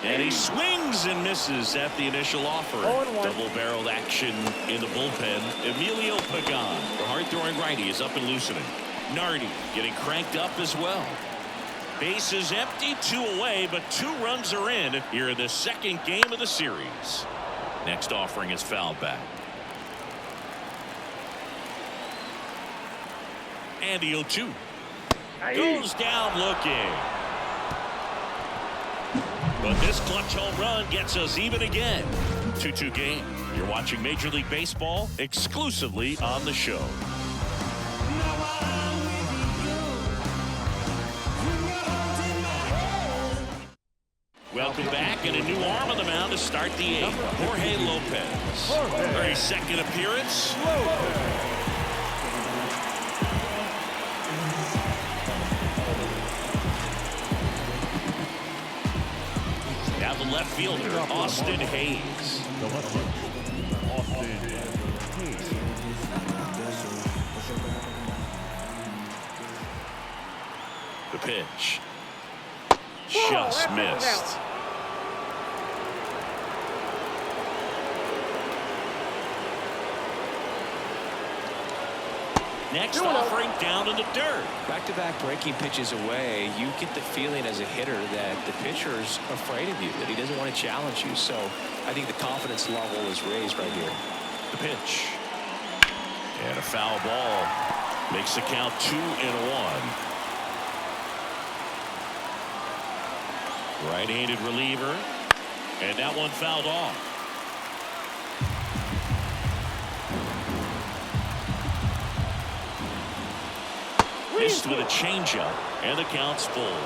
And he swings and misses at the initial offer. 0-1. Double-barreled action in the bullpen. Emilio Pagan, the hard-throwing righty, is up and loosening. Nardi getting cranked up as well. Bases empty, 2 away, but 2 runs are in here in the second game of the series. Next offering is fouled back. And the 0-2 goes down looking. But this clutch home run gets us even again. 2-2 game. You're watching Major League Baseball exclusively on the show. Welcome back, and a new arm on the mound to start the 8th. Jorge Lopez. 32nd appearance. Now the left fielder, Austin Hayes. The pitch. Just missed. Next offering down in the dirt. Back-to-back breaking pitches away, you get the feeling as a hitter that the pitcher's afraid of you, that he doesn't want to challenge you. So I think the confidence level is raised right here. The pitch. And a foul ball. Makes the count 2-1. Right-handed reliever. And that one fouled off. Missed with a changeup, and the count's full.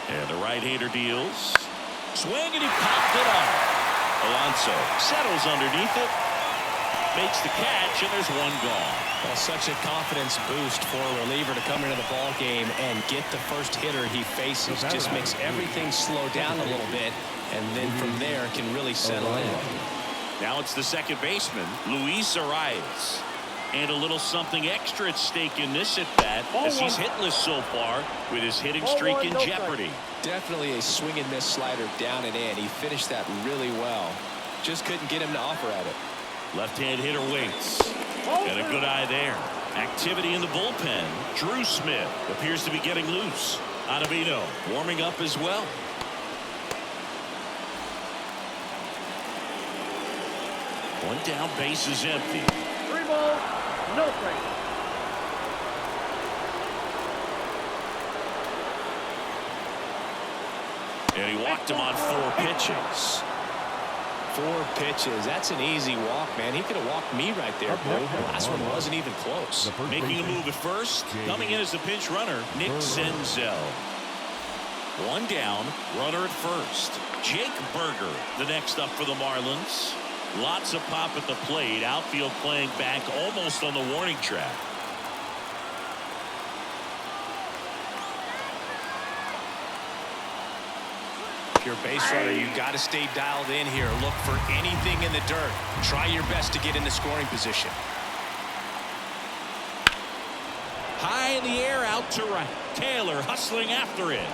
And the right-hander deals. Swing, and he popped it up. Alonso settles underneath it. Makes the catch, and there's one gone. Well, such a confidence boost for a reliever to come into the ball game and get the first hitter he faces. Just makes everything slow down a little bit, and then from there can really settle in. Now it's the second baseman, Luis Arias. And a little something extra at stake in this at-bat as he's hitless so far with his hitting streak in jeopardy. Definitely a swing and miss slider down and in. He finished that really well. Just couldn't get him to offer at it. Left-hand hitter waits. Got a good eye there. Activity in the bullpen. Drew Smith appears to be getting loose. Ottavino warming up as well. One down, base is empty. 3 balls, no strikes. And he walked him on 4 pitches. 4 pitches. That's an easy walk, man. He could have walked me right there, Blue. The last one wasn't even close. Making a move at first. Coming in as the pinch runner, Nick Senzel. 1 down, runner at first. Jake Berger, the next up for the Marlins. Lots of pop at the plate. Outfield playing back almost on the warning track. If you're a base runner, you got to stay dialed in here. Look for anything in the dirt. Try your best to get into scoring position. High in the air, out to right. Taylor hustling after it.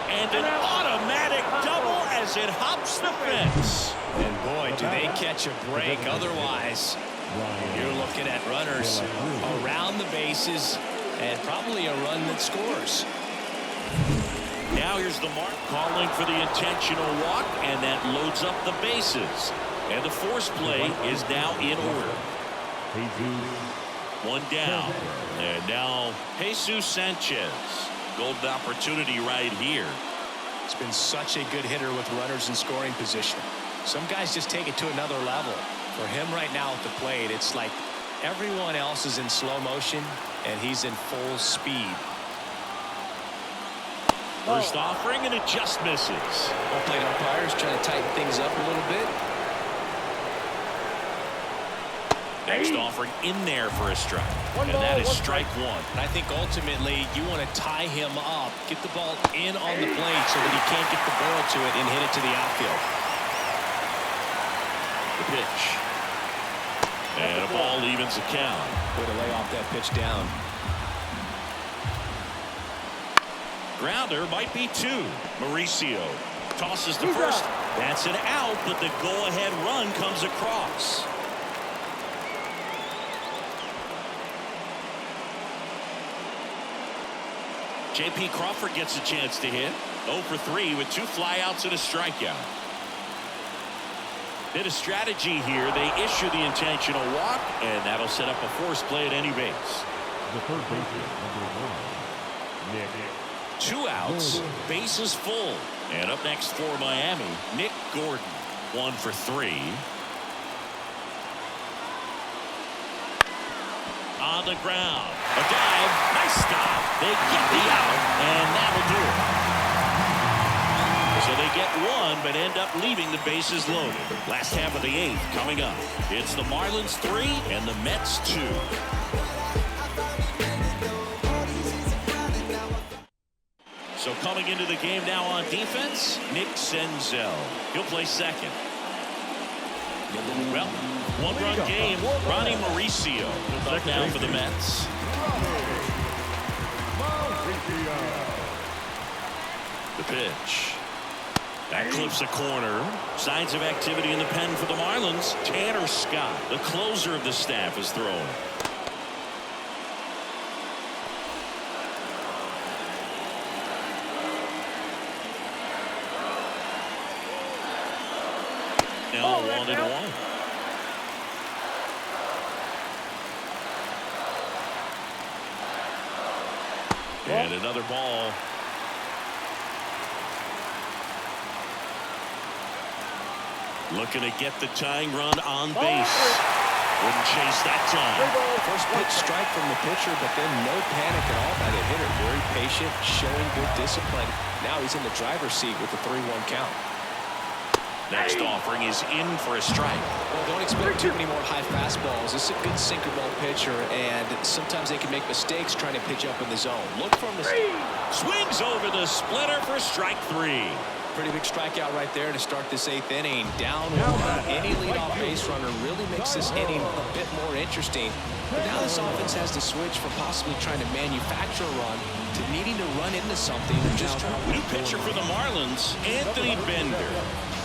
And an automatic double as it hops the fence. And boy, do they catch a break. Otherwise, you're looking at runners around the bases and probably a run that scores. Now here's the mark calling for the intentional walk, and that loads up the bases. And the force play is now in order. 1 down. And now Jesus Sanchez. Golden opportunity right here. It's been such a good hitter with runners in scoring position. Some guys just take it to another level. For him right now at the plate, it's like everyone else is in slow motion and he's in full speed. First offering, and it just misses. Well played, umpires, trying to tighten things up a little bit. Next offering in there for a strike. And that is strike one. And I think ultimately you want to tie him up, get the ball in on the plate so that he can't get the barrel to it and hit it to the outfield. The pitch. And a ball evens the count. Way to lay off that pitch down. Grounder might be two. Mauricio tosses to first. That's an out, but the go-ahead run comes across. J.P. Crawford gets a chance to hit. 0 for 3 with 2 flyouts and a strikeout. Bit of strategy here. They issue the intentional walk, and that'll set up a force play at any base. The third baseman, number 1, Nick. 2 outs, bases full. And up next for Miami, Nick Gordon. 1 for 3. On the ground. A dive. Nice stop. They get the out, and that'll do it. So they get 1, but end up leaving the bases loaded. Last half of the 8th coming up. It's the Marlins 3 and the Mets 2. So coming into the game now on defense, Nick Senzel. He'll play second. Well, 1-run game. Ronnie Mauricio up now for the Mets. The pitch. That clips a corner. Signs of activity in the pen for the Marlins. Tanner Scott, the closer of the staff, is throwing. Now 1-1. And another ball. Looking to get the tying run on base. Wouldn't chase that time. First pitch strike from the pitcher, but then no panic at all by the hitter. Very patient, showing good discipline. Now he's in the driver's seat with the 3-1 count. Next offering is in for a strike. Well, don't expect too many more high fastballs. This is a good sinker ball pitcher, and sometimes they can make mistakes trying to pitch up in the zone. Look from the swings over the splitter for strike 3. Pretty big strikeout right there to start this 8th inning. Down 1. Any leadoff base runner really makes this inning a bit more interesting. But now this offense has to switch from possibly trying to manufacture a run to needing to run into something. Just new pitcher for the Marlins, Anthony Bender.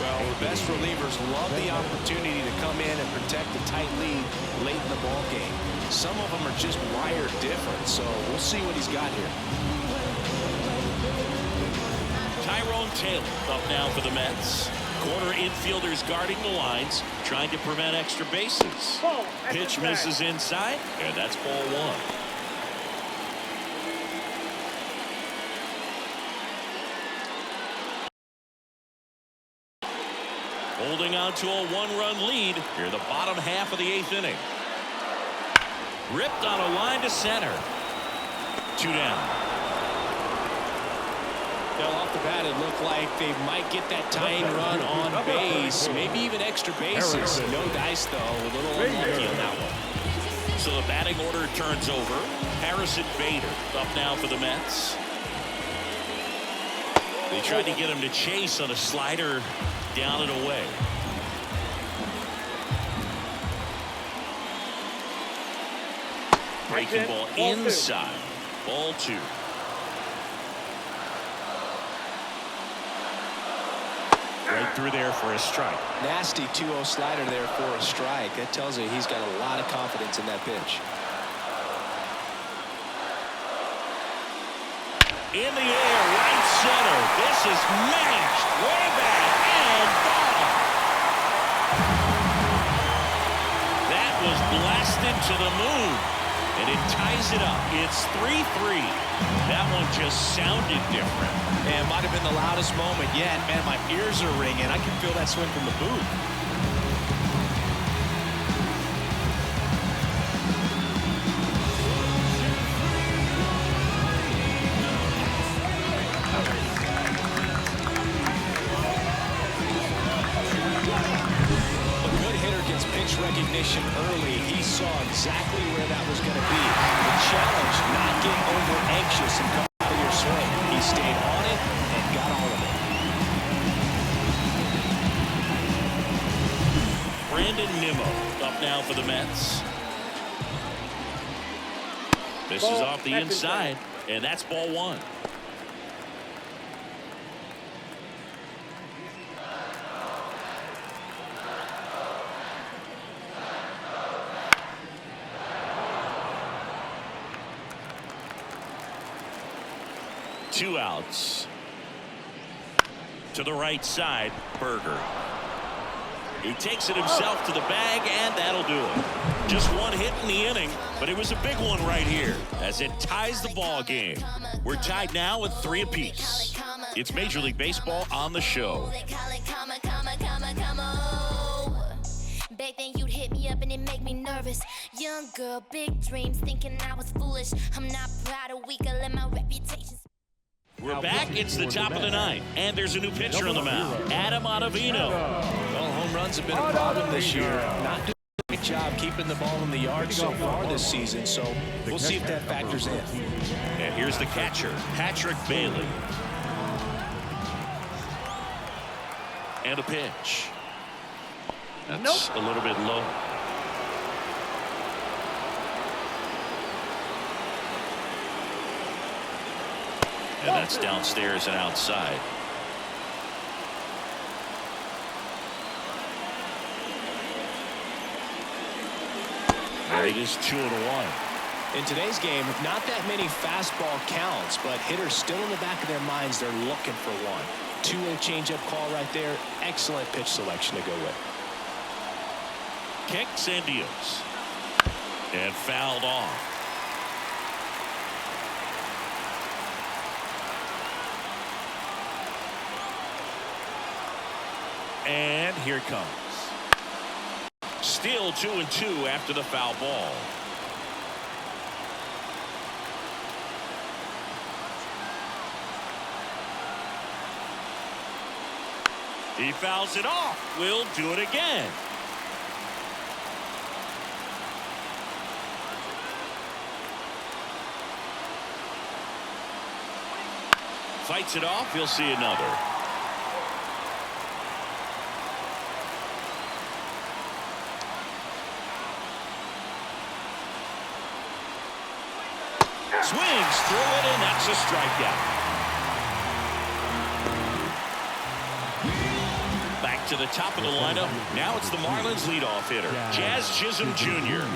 Well, the best relievers love the opportunity to come in and protect a tight lead late in the ball game. Some of them are just wired different, so we'll see what he's got here. Tyrone Taylor up now for the Mets. Corner infielders guarding the lines, trying to prevent extra bases. Pitch misses inside, and that's ball 1. Holding on to a 1-run lead here, the bottom half of the 8th inning. Ripped on a line to center. 2 down. Well, off the bat, it looked like they might get that tying run on base, maybe even extra bases. No dice, though. A little unlucky on that one. So the batting order turns over. Harrison Bader up now for the Mets. They tried to get him to chase on a slider down and away. Breaking ball inside. Ball 2. Right through there for a strike. Nasty 2-0 slider there for a strike. That tells you he's got a lot of confidence in that pitch. In the air, right center. This is mashed way back and ball. That was blasted to the moon, and it ties it up. It's 3-3. That one just sounded different. And might have been the loudest moment yet. Man, my ears are ringing. I can feel that swing from the booth. pitch recognition early. He saw exactly where that was going to be. The challenge, not get over anxious and come for your swing. He stayed on it and got all of it. Brandon Nimmo up now for the Mets. This is off the inside, and that's ball one. Two outs. To the right side, Berger. He takes it himself to the bag, and that'll do it. Just one hit in the inning, but it was a big one right here as it ties the ball game. We're tied now with 3 apiece. It's Major League Baseball on the show. Back then you'd hit me up and it make me nervous. Young girl, big dreams, thinking I was foolish. I'm not proud or weak, I let my reputation. We're back. It's the top of the 9th, and there's a new pitcher on the mound, Adam Ottavino. Well, home runs have been a problem this year. Not doing a great job keeping the ball in the yard so far this season, so we'll see if that factors in. And here's the catcher, Patrick Bailey. And a pitch. That's a little bit low. And that's downstairs and outside. And it is 2-1. In today's game, not that many fastball counts, but hitters still in the back of their minds, they're looking for one. 2-0 changeup call right there. Excellent pitch selection to go with. Kicks and deals. And fouled off. And here it comes. Still 2-2 after the foul ball. He fouls it off. We'll do it again. Fights it off. He'll see another. Swings through it, and that's a strikeout. Back to the top of the lineup. Now it's the Marlins leadoff hitter, Jazz Chisholm Jr.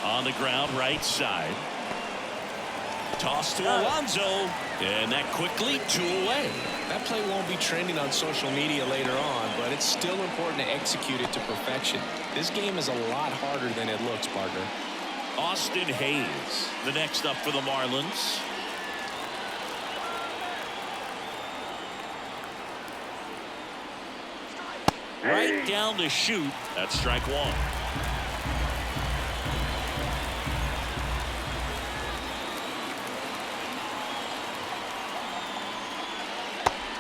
On the ground, right side. Toss to Alonso, and that quickly 2 away. That play won't be trending on social media later on, but it's still important to execute it to perfection. This game is a lot harder than it looks, partner. Austin Hayes, the next up for the Marlins. Right down the chute. That's strike 1.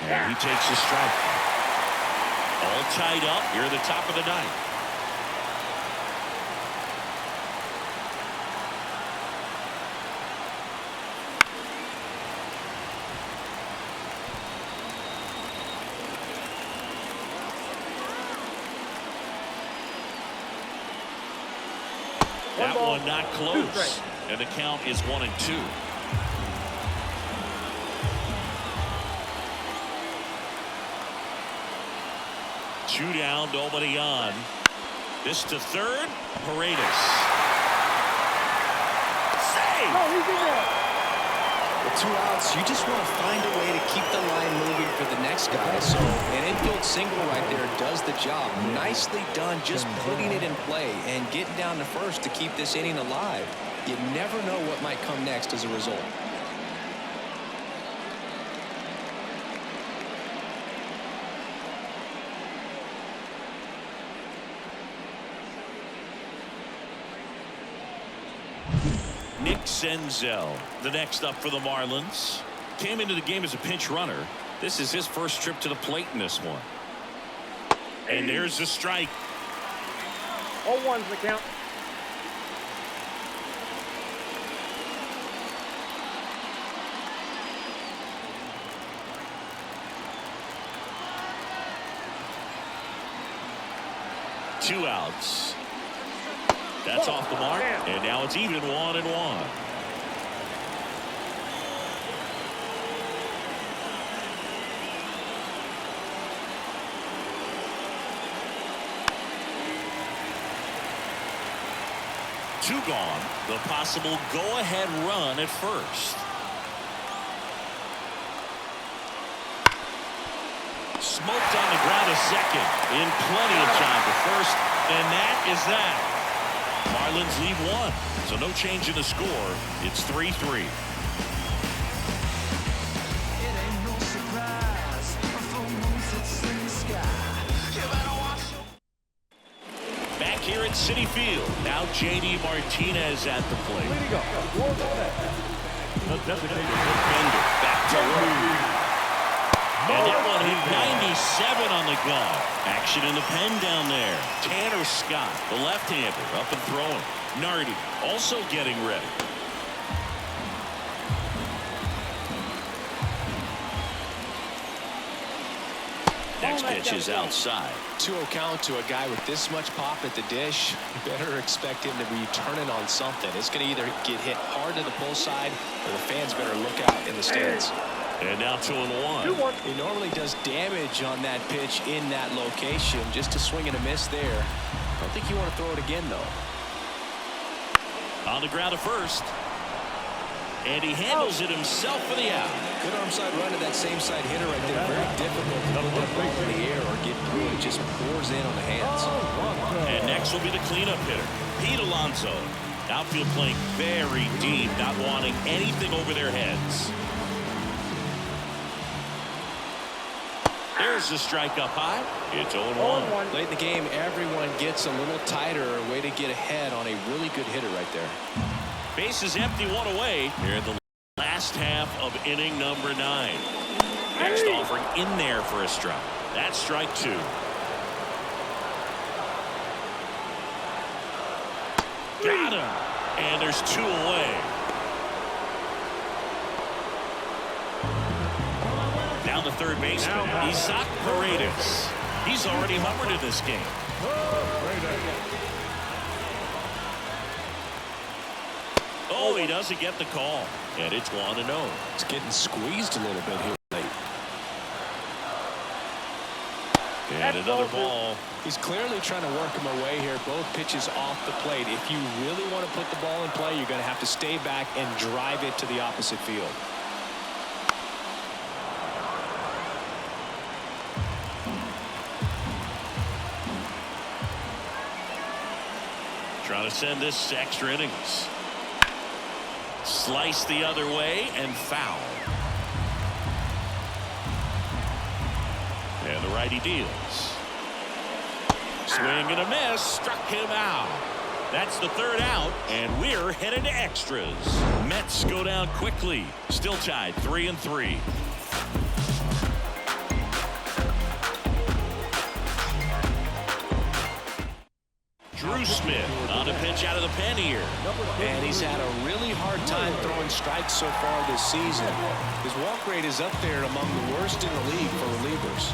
And he takes a strike. All tied up here at the top of the 9th. That one not close. And the count is 1-2. Two down, nobody on. This to third, Paredes. Save! With 2 outs, you just want to find a way to keep the line moving for the next guy. So an infield single right there does the job. Nicely done, just putting it in play and getting down to first to keep this inning alive. You never know what might come next as a result. Nick Senzel, the next up for the Marlins. came into the game as a pinch runner. This is his first trip to the plate in this one. And there's the strike. 0-1's the count. Two outs. That's off the mark, and now it's even 1-1. Two gone. The possible go-ahead run at first. Smoked on the ground to second. In plenty of time to first. And that is that. Marlins lead one. So no change in the score. It's 3-3. Back here at Citi Field. Now J.D. Martinez at the plate. The designated Bender back to work. And that one hit 97 on the gun. Action in the pen down there. Tanner Scott, the left-hander, up and throwing. Nardi also getting ready. Next pitch is outside. 2-0 count to a guy with this much pop at the dish. You better expect him to be turning on something. It's going to either get hit hard to the pull side, or the fans better look out in the stands. And now 2-1. He normally does damage on that pitch in that location. Just a swing and a miss there. I don't think you want to throw it again, though. On the ground to first. And he handles it himself for the out. Good arm side run to that same side hitter right there. Very difficult to put that ball in the air or get through. It just pours in on the hands. And next will be the cleanup hitter, Pete Alonso. Outfield playing very deep, not wanting anything over their heads. There's the strike up high. It's 0-1. Late in the game, everyone gets a little tighter. A way to get ahead on a really good hitter right there. Base is empty, one away. Here in the last half of inning number 9. Next offering in there for a strike. That's strike 2. Got him. And there's 2 away. Down the third baseman, Isaac Paredes. He's already homered in this game. Oh, he doesn't get the call. And it's 1-0. It's getting squeezed a little bit here late. And another ball. He's clearly trying to work him away here. Both pitches off the plate. If you really want to put the ball in play, you're going to have to stay back and drive it to the opposite field. Trying to send this to extra innings. Slice the other way and foul. And the righty deals. Swing and a miss. Struck him out. That's the third out, and we're headed to extras. Mets go down quickly. Still tied 3-3. Drew Smith on a pitch out of the pen here. And he's had a really hard time throwing strikes so far this season. His walk rate is up there among the worst in the league for relievers.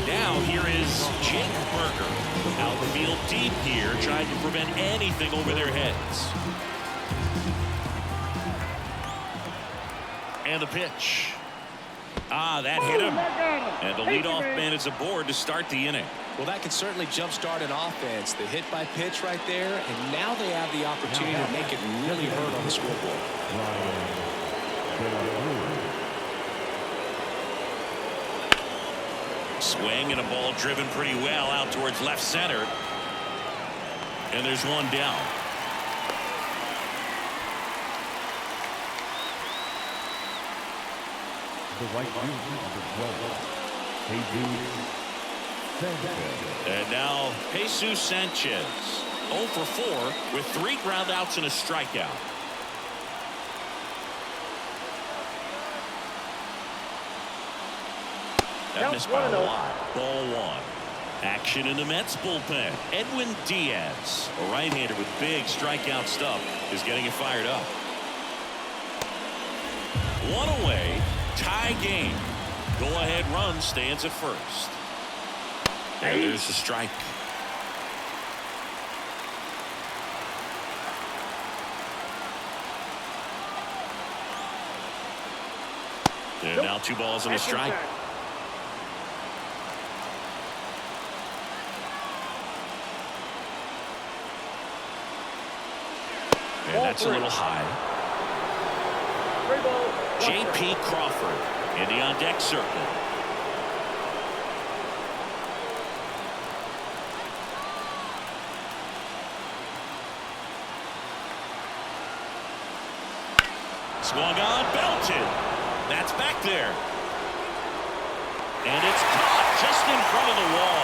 Now here is Jake Burger. Outfield deep here, trying to prevent anything over their heads. And the pitch. That hit him. And the leadoff man is aboard to start the inning. Well, that can certainly jumpstart an offense. The hit by pitch right there, and now they have the opportunity to make it really hurt on the scoreboard. Swing and a ball driven pretty well out towards left center. And there's one down. The right fielder, number 12, Jesus Sanchez. And now Jesus Sanchez. 0 for 4 with 3 ground outs and a strikeout. That missed by a lot. Ball 1. Action in the Mets bullpen. Edwin Diaz, a right-hander with big strikeout stuff, is getting it fired up. 1 away. Tie game. Go-ahead run stands at first. And there's the strike. And now 2 balls and a strike. And that's a little high. J.P. Crawford in the on-deck circle. Swung on, belted. That's back there. And it's caught just in front of the wall.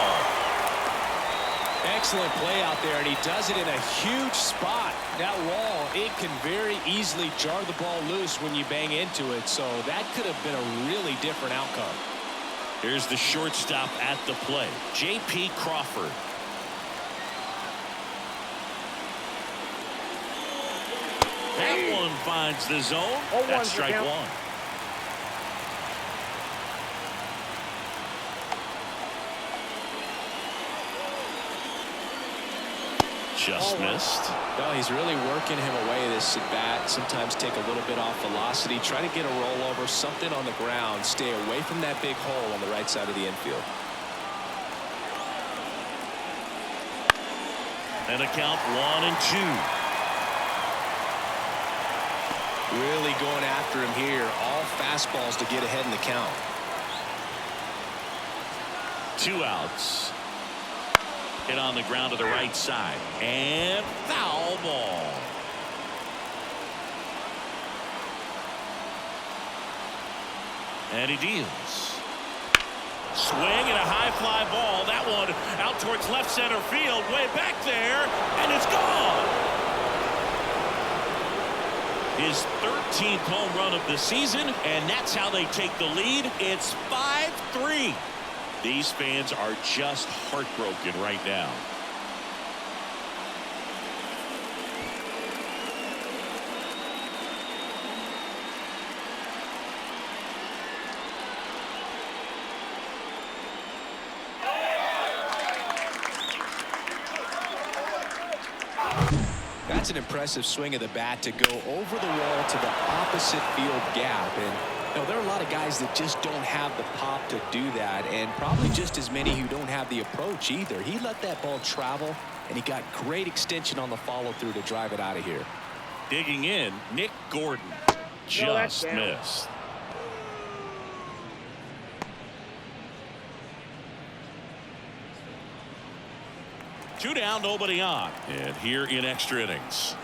Excellent play out there, and he does it in a huge spot. That wall, it can very easily jar the ball loose when you bang into it, so that could have been a really different outcome. Here's the shortstop at the plate, J.P. Crawford. That one finds the zone. That's strike 1. Just missed. No, he's really working him away this at bat. Sometimes take a little bit off velocity. Try to get a rollover, something on the ground. Stay away from that big hole on the right side of the infield. And a count 1-2. Really going after him here. All fastballs to get ahead in the count. 2 outs. Hit on the ground to the right side. And foul ball. And he deals. Swing and a high fly ball. That one out towards left center field. Way back there. And it's gone. His 13th home run of the season. And that's how they take the lead. It's 5-3. These fans are just heartbroken right now. That's an impressive swing of the bat to go over the wall to the opposite field gap. And you know, there are a lot of guys that just don't have the pop to do that, and probably just as many who don't have the approach either. He let that ball travel, and he got great extension on the follow-through to drive it out of here. Digging in, Nick Gordon just missed. Two down, nobody on. And here in extra innings.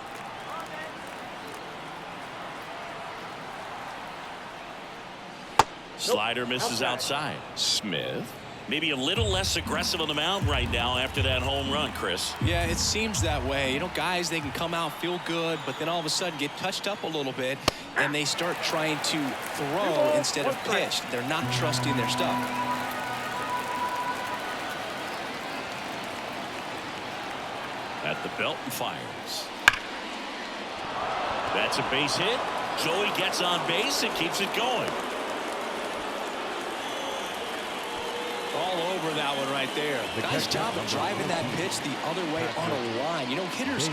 Slider misses outside. Smith maybe a little less aggressive on the mound right now after that home run, Chris. Yeah, it seems that way. You know, guys, they can come out, feel good, but then all of a sudden get touched up a little bit, and they start trying to throw instead of pitch. They're not trusting their stuff. At the belt and fires. That's a base hit. Joey gets on base and keeps it going. All over that one right there. Nice job of driving that pitch the other way on a line. You know, hitters.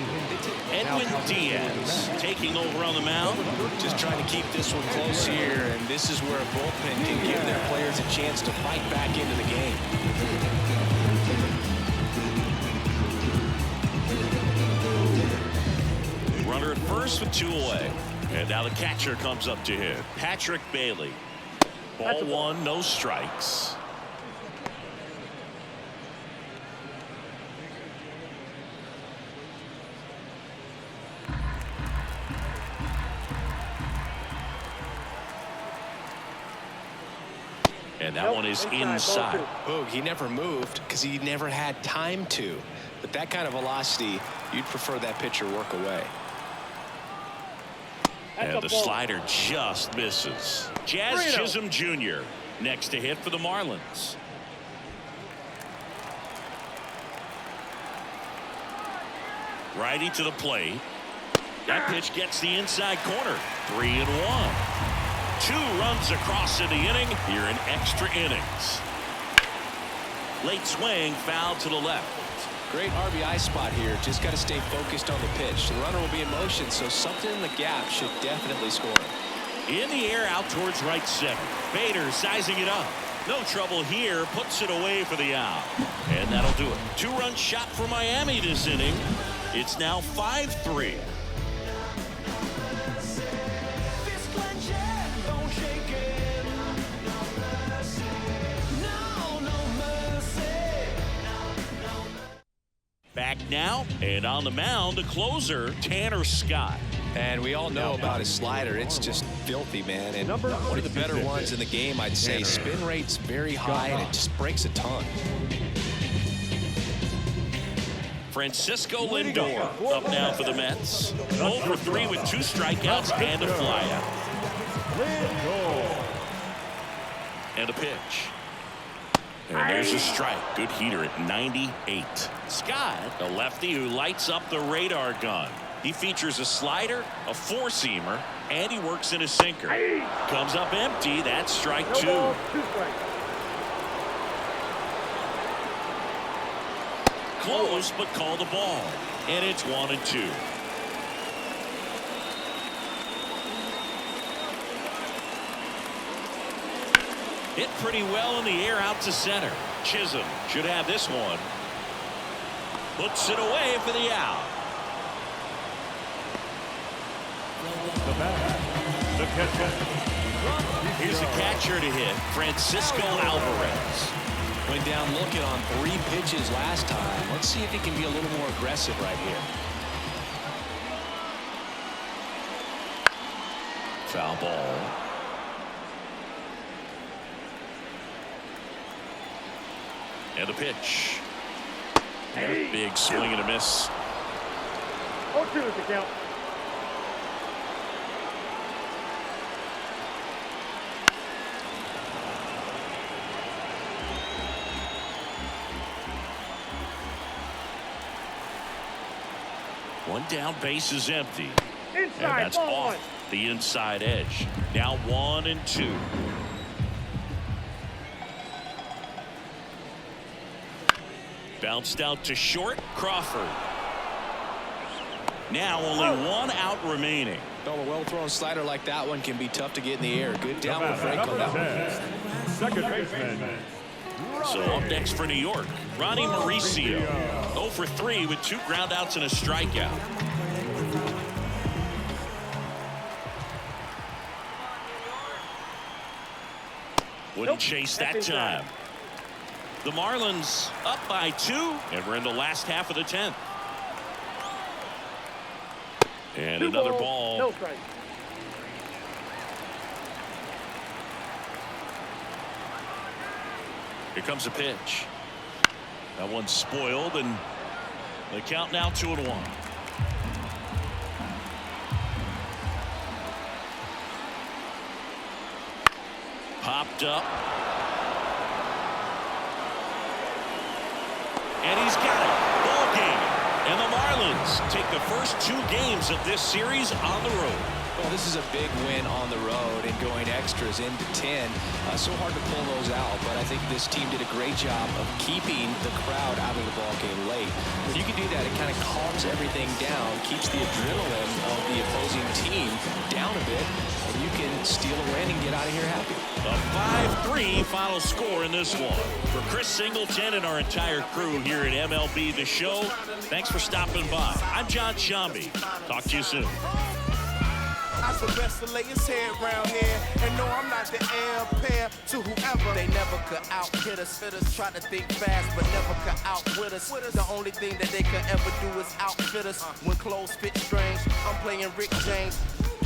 Edwin Diaz taking over on the mound. Just trying to keep this one close here, and this is where a bullpen can give their players a chance to fight back into the game. Runner at first with 2 away. And now the catcher comes up to him. Patrick Bailey. Ball 1, no strikes. And that one is inside. Oh, he never moved because he never had time to. But that kind of velocity You'd prefer that pitcher work away. And the slider just misses. Jazz Chisholm Jr. next to hit for the Marlins. Righty to the plate. That pitch gets the inside corner. 3-1. 2 runs across in the inning here in extra innings. Late swing, foul to the left. Great RBI spot here. Just got to stay focused on the pitch. The runner will be in motion, so something in the gap should definitely score him. In the air out towards right center. Bader sizing it up. No trouble here. Puts it away for the out. And that'll do it. 2-run shot for Miami this inning. It's now 5-3. Back now, and on the mound, the closer, Tanner Scott. And we all know about his slider. It's just filthy, man. And one of the better ones in the game, I'd say. Spin rate's very high, and it just breaks a ton. Francisco Lindor up now for the Mets. 0 for 3 with 2 strikeouts and a flyout. And a pitch. And there's a strike. Good heater at 98. Scott, a lefty who lights up the radar gun. He features a slider, a 4-seamer, and he works in a sinker. Comes up empty. That's strike 2. Close, but call the ball. And it's 1-2. Hit pretty well in the air out to center. Chisholm should have this one. Puts it away for the out. The catcher. Here's the catcher to hit, Francisco Alvarez. Went down looking on 3 pitches last time. Let's see if he can be a little more aggressive right here. Foul ball. And the pitch. And a big swing and a miss. 0-2 is the count. One down, base is empty. Inside, and that's ball off one. the inside edge. Now 1-2. Bounced out to short. Crawford. Now only 1 out remaining. Well, a well-thrown slider like that one can be tough to get in the air. Good downward break on that one. Second baseman. So up next for New York, Ronnie Mauricio. 0 for 3 with 2 groundouts and a strikeout. Wouldn't chase that time. The Marlins up by 2, and we're in the last half of the 10th. And another ball. No strike. Here comes a pitch. That one's spoiled, and the count now 2-1. Popped up. And he's got it. Ball game. And the Marlins take the first 2 games of this series on the road. Well, this is a big win on the road and going extras into 10. So hard to pull those out, but I think this team did a great job of keeping the crowd out of the ball game late. When you can do that, it kind of calms everything down, keeps the adrenaline of the opposing team down a bit, and you can steal a win and get out of here happy. A 5-3 final score in this one. For Chris Singleton and our entire crew here at MLB The Show, thanks for stopping by. I'm John Shambi. Talk to you soon. I the best to lay his head round here. And no, I'm not the heir to whoever. They never could out-hit us. Fitters try to think fast, but never could outwit us. The only thing that they could ever do is outfit us. When clothes fit strange, I'm playing Rick James.